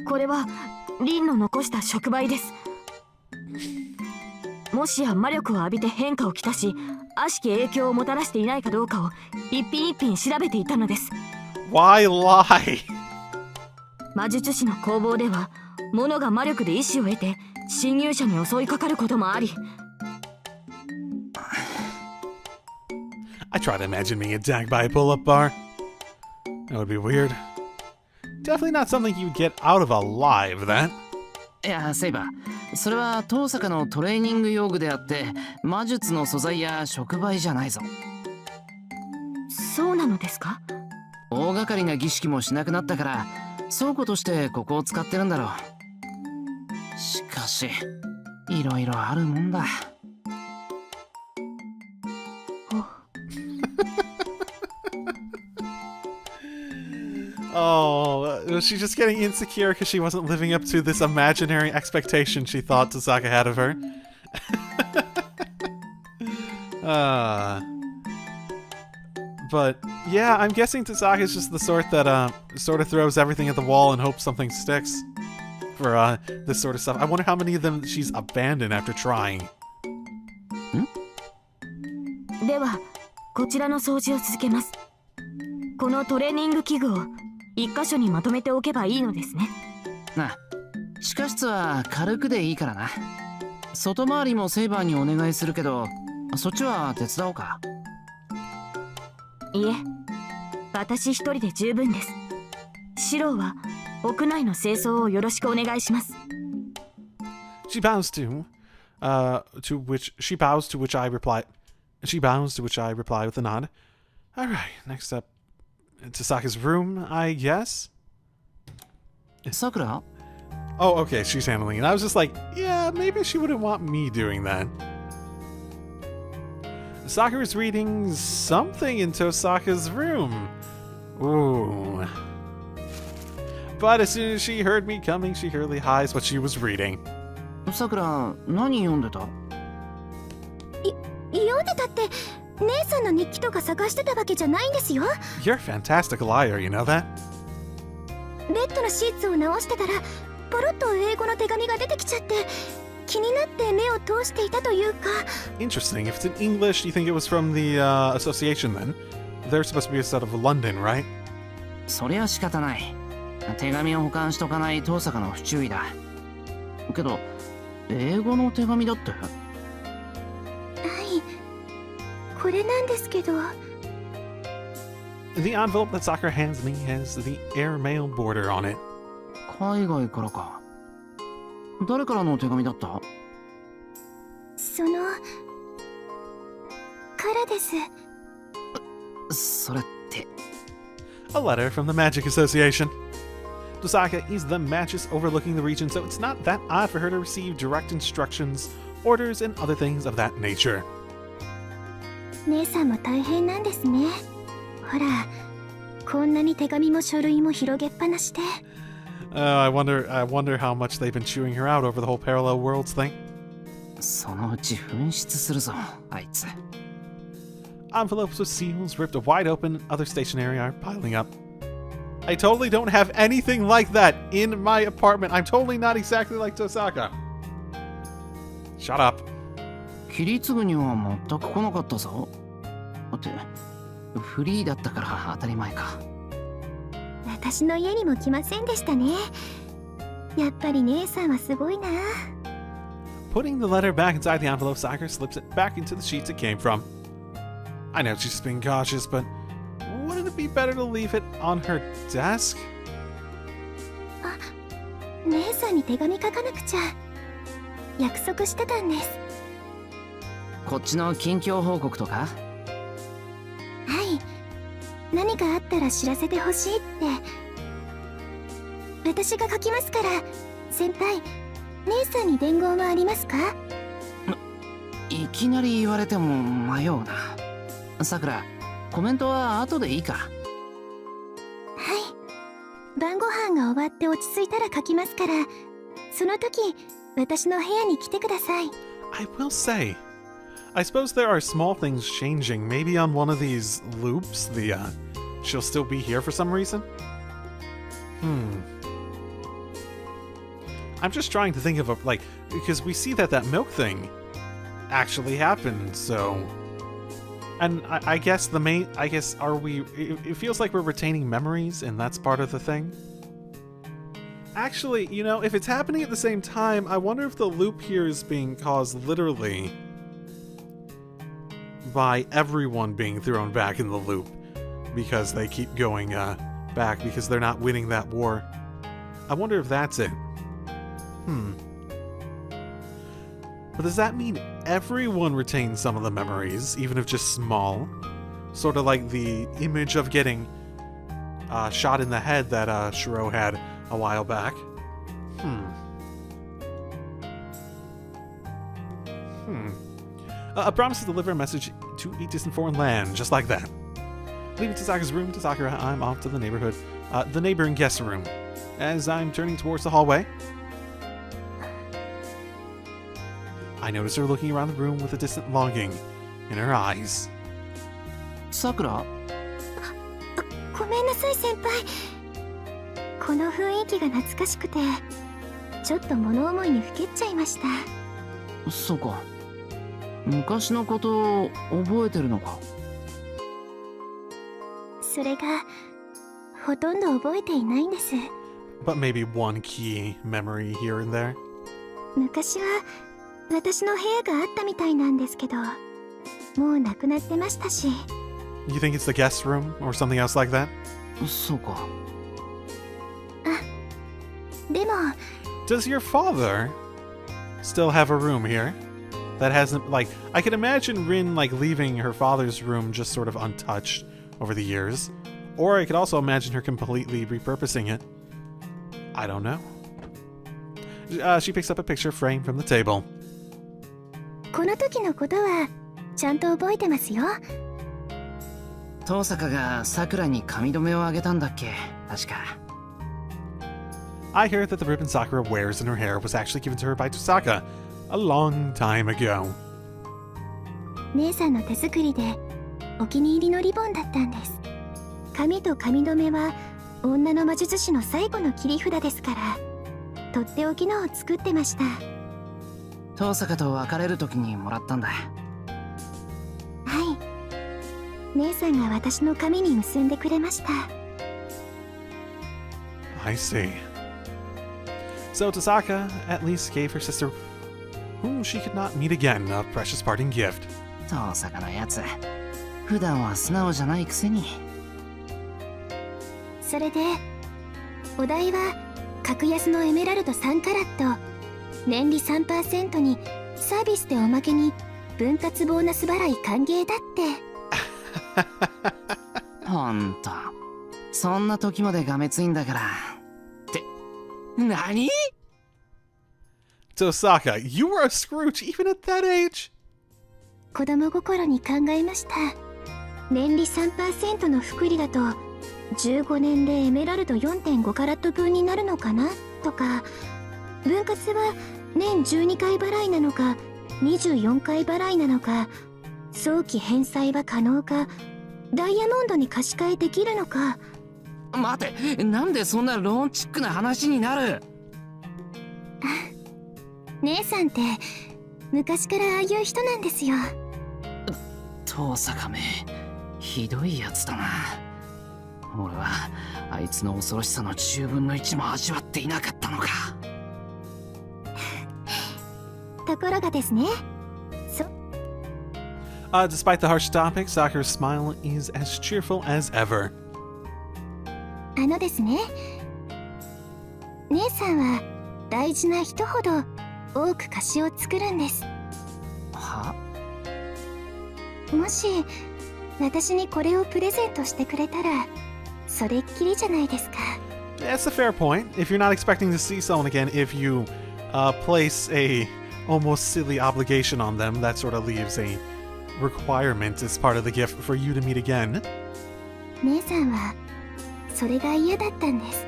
これはリンの残した触媒です。もしや魔力を浴びて変化をきたし、悪しき影響をもたらしていないかどうかを一品一品調べていたのです。 Why lie? 魔術師の工房では、物が魔力で意志を得て侵入者に襲いかかることもあり。I try to imagine being attacked by a pull-up bar. That would be weird. Definitely not something you'd get out of alive, that. いや、セイバー、それは遠坂のトレーニング用具であって魔術の素材や触媒じゃないぞ。そうなのですか？大掛かりな儀式もしなくなったから倉庫としてここを使ってるんだろう。しかしいろいろあるもんだ。Oh, was she just getting insecure because she wasn't living up to this imaginary expectation she thought Tasaka had of her? But yeah, I'm guessing Tasaka's just the sort that sort of throws everything at the wall and hopes something sticks for this sort of stuff. I wonder how many of them she's abandoned after trying. では、こちらの掃除を続けます。このトレーニング器具を一箇所にまとめておけばいいのですね。なあ、地下室は軽くでいいからな。外回りもセイバーにお願いするけど、そっちは手伝おうか。いえ、私一人で十分です。シローは屋内の清掃をよろしくお願いします。 She bows to which I reply. She bows to which I reply with a nod. All right, next up, Tasaka's room, I guess. さくら？ Oh, okay, she's handling it. I was just like, yeah, maybe she wouldn't want me doing that. Sakura's reading something in Tosaka's room. Ooh. But as soon as she heard me coming, she hurriedly hides what she was reading. さくら、何読んでた？読んでたって姉さんの日記とか探してたわけじゃないんですよ。 You're a fantastic liar, you know that? ベッドのシーツを直してたらポロッと英語の手紙が出てきちゃって気になって目を通していたというか。 Interesting. If it's in English, do you think it was from the association then? They're supposed to be a set of London, right? そりゃ仕方ない。手紙を保管しとかない遠坂の不注意だ。けど、英語の手紙だって？はい、これなんですけど。 The envelope that Sakura hands me has the airmail border on it. 海外からか。誰からの手紙だった？そのからです。それって。A letter from the Magic Association. Tosaka is the Magis overlooking the region, so it's not that odd for her to receive direct instructions, orders, and other things of that nature. 姉さんも大変なんですね。ほら、こんなに手紙も書類も広げっぱなしで。I wonder how much they've been chewing her out over the whole parallel worlds thing. そのうち紛失するぞ、あいつ。Envelopes with seals ripped wide open, other stationery are piling up. I totally don't have anything like that in my apartment. I'm totally not exactly like Tosaka. Shut up. 切り継ぐには全く来なかったぞ。って、フリーだったから当たり前か。私の家にも来ませんでしたね。やっぱり姉さんはすごいな。Putting the letter back inside the envelope, Sakura slips it back into the sheets it came from. I know she's just being cautious, but wouldn't it be better to leave it on her desk? あ、姉さんに手紙書かなくちゃ。約束してたんです。こっちの近況報告とか？はい。何かあったら知らせてほしいって。私が書きますから、先輩、姉さんに伝言はありますか？いきなり言われても迷うな。さくら、コメントは後でいいか？はい。晩ご飯が終わって落ち着いたら書きますから、その時、私の部屋に来てください。I will say, I suppose there are small things changing. Maybe on one of these loops, she'll still be here for some reason? I'm just trying to think of because we see that milk thing actually happened, so... And I guess it feels like we're retaining memories, and that's part of the thing. Actually, you know, if it's happening at the same time, I wonder if the loop here is being caused literally by everyone being thrown back in the loop because they keep going back because they're not winning that war. I wonder if that's it. But does that mean everyone retains some of the memories, even if just small? Sort of like the image of getting shot in the head that Shiro had a while back. A promise to deliver a message to a distant foreign land, just like that. Leaving Tosaka's room to Sakura, I'm off to the neighboring guest room. As I'm turning towards the hallway, I notice her looking around the room with a distant longing in her eyes. さくら？ごめんなさい先輩。この雰囲気が懐かしくて、ちょっと物思いにふけっちゃいました。そうか。昔のこと覚えてるのか？それがほとんど覚えていないんです。But maybe one key memory here and there. 昔は私の部屋があったみたいなんですけど、もうなくなってましたし。You think it's the guest room or something else like that? そうか。でも Does your father still have a room here that hasn't, I can imagine Rin leaving her father's room just sort of untouched over the years, or I could also imagine her completely repurposing it. I don't know. She picks up a picture frame from the table. この時のことはちゃんと覚えてますよ。遠坂がさくらに髪留めをあげたんだっけ？確か。I heard that the ribbon Sakura wears in her hair was actually given to her by Tosaka a long time ago. 姉さんの手作りでお気に入りのリボンだったんです。髪と髪留めは女の魔術師の最後の切り札ですから、とっておきのを作ってました。遠坂と別れる時にもらったんだ。はい。姉さんが私の髪に結んでくれました。I see. So Tosaka at least gave her sister, whom she could not meet again, a precious parting gift. 遠坂のやつ、普段は素直じゃないくせに。それで、お題は格安のエメラルド3カラット、年利 3% にサービスでおまけに分割ボーナス払い歓迎だって。ほんと、そんな時までがめついんだから。って、何？ Tosaka, you were a Scrooge even at that age? 子供心に考えました。年利 3% の複利だと15年でエメラルド 4.5 カラット分になるのかなとか、分割は年12回払いなのか24回払いなのか、早期返済は可能か、ダイヤモンドに貸し換えできるのか。待て、なんでそんなローンチックな話になる？姉さんって昔からああいう人なんですよ。遠坂め、ひどいやつだな。俺はあいつの恐ろしさの10分の1も味わっていなかったのか。ところがですね、Despite the harsh topic, Sakura's smile is as cheerful as ever. ですね、姉さんは大事な人ほど多く貸しを作るんです。は？もし私にこれをプレゼントしてくれたらそれっきりじゃないですか。 That's a fair point. If you're not expecting to see someone again, if you place a almost silly obligation on them, that sort of leaves a requirement as part of the gift for you to meet again. 姉さんはそれが嫌だったんです。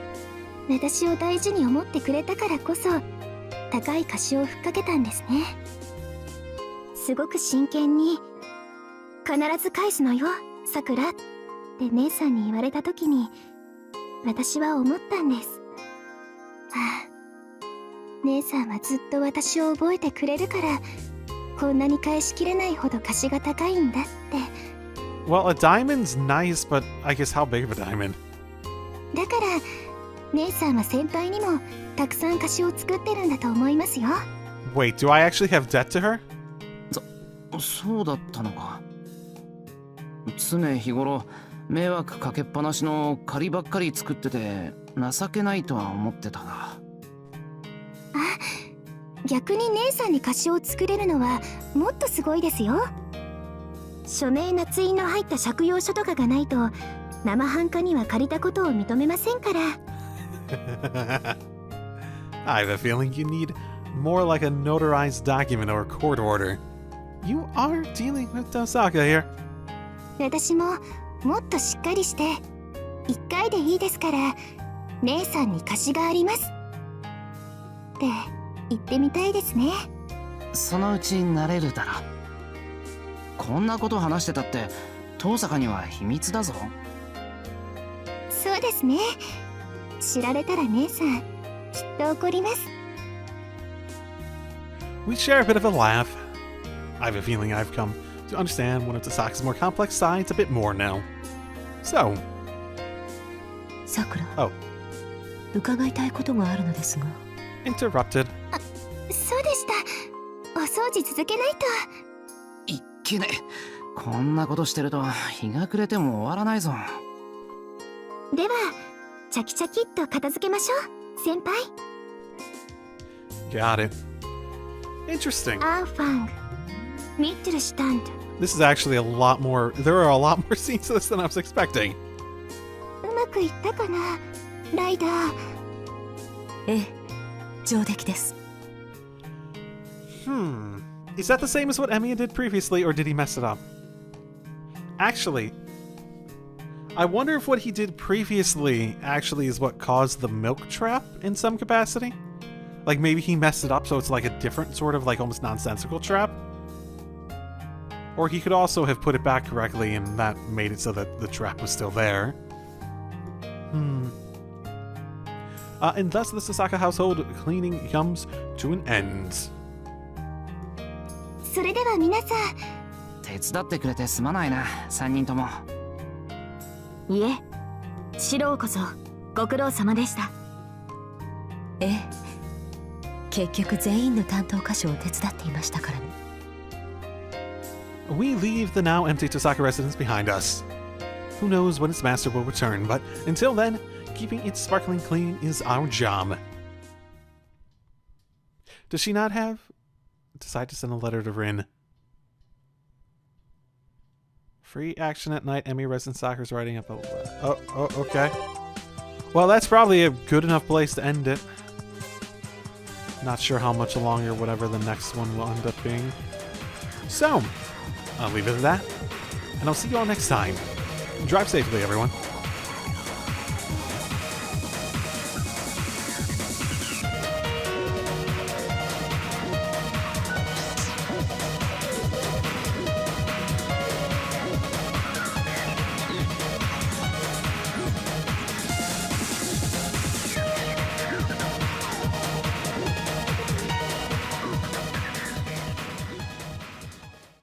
私を大事に思ってくれたからこそ高い貸しをふっかけたんですね。すごく真剣に必ず返すのよさくらって姉さんに言われた時に私は思ったんです。ああ、姉さんはずっと私を覚えてくれるからこんなに返しきれないほど貸しが高いんだって。 Well, a diamond's nice, but I guess how big of a diamond? だから姉さんは先輩にもたくさん貸しを作ってるんだと思いますよ。 Wait, do I actually have debt to her? そうだったのか。常日頃迷惑かけっぱなしの借りばっかり作ってて情けないとは思ってたが。逆に姉さんに貸しを作れるのはもっとすごいですよ。署名捺印の入った借用書とかがないと生半可には借りたことを認めませんから。I have a feeling you need more like a notarized document or a court order. You are dealing with Osaka here. 私ももっとしっかりして一回でいいですから姉さんに貸しがありますって言ってみたいですね。そのうちなれるだろ。こんなこと話してたって遠坂には秘密だぞ。そうですね、知られたら姉さんきっと怒ります。 We share a bit of a laugh. I have a feeling I've come to understand one of Tasaka's more complex sides a bit more now. So, さくら、 Oh. 伺いたいことがあるのですが。 interrupted. そうでした。お掃除続けないと。いっけね。こんなことしてると日が暮れても終わらないぞ。ではチャキチャキっと片付けましょう先輩。 Got it. Interesting. アーファングミッテルシュタンド。 This is actually a lot more. There are a lot more scenes to this than I was expecting. うまくいったかなライダー。ええ、上出来です。Is that the same as what Emiya did previously, or did he mess it up? Actually, I wonder if what he did previously actually is what caused the milk trap in some capacity? Like maybe he messed it up so it's like a different sort of like almost nonsensical trap? Or he could also have put it back correctly and that made it so that the trap was still there. And thus the Sasaka household cleaning comes to an end. それでは皆さん。手伝ってくれてすまないな、3人とも。いえ、四郎こそご苦労様でした。ええ、結局全員の担当箇所を手伝っていましたからね。We leave the now empty Tosaka residence behind us. Who knows when its master will return, but until then, keeping it sparkling clean is our job. Does she not decide to send a letter to Rin? Free action at night. Emiya resident Sakura's writing up a letter. Oh, okay. Well, that's probably a good enough place to end it. Not sure how much longer whatever the next one will end up being. So, I'll leave it at that, and I'll see you all next time. Drive safely, everyone.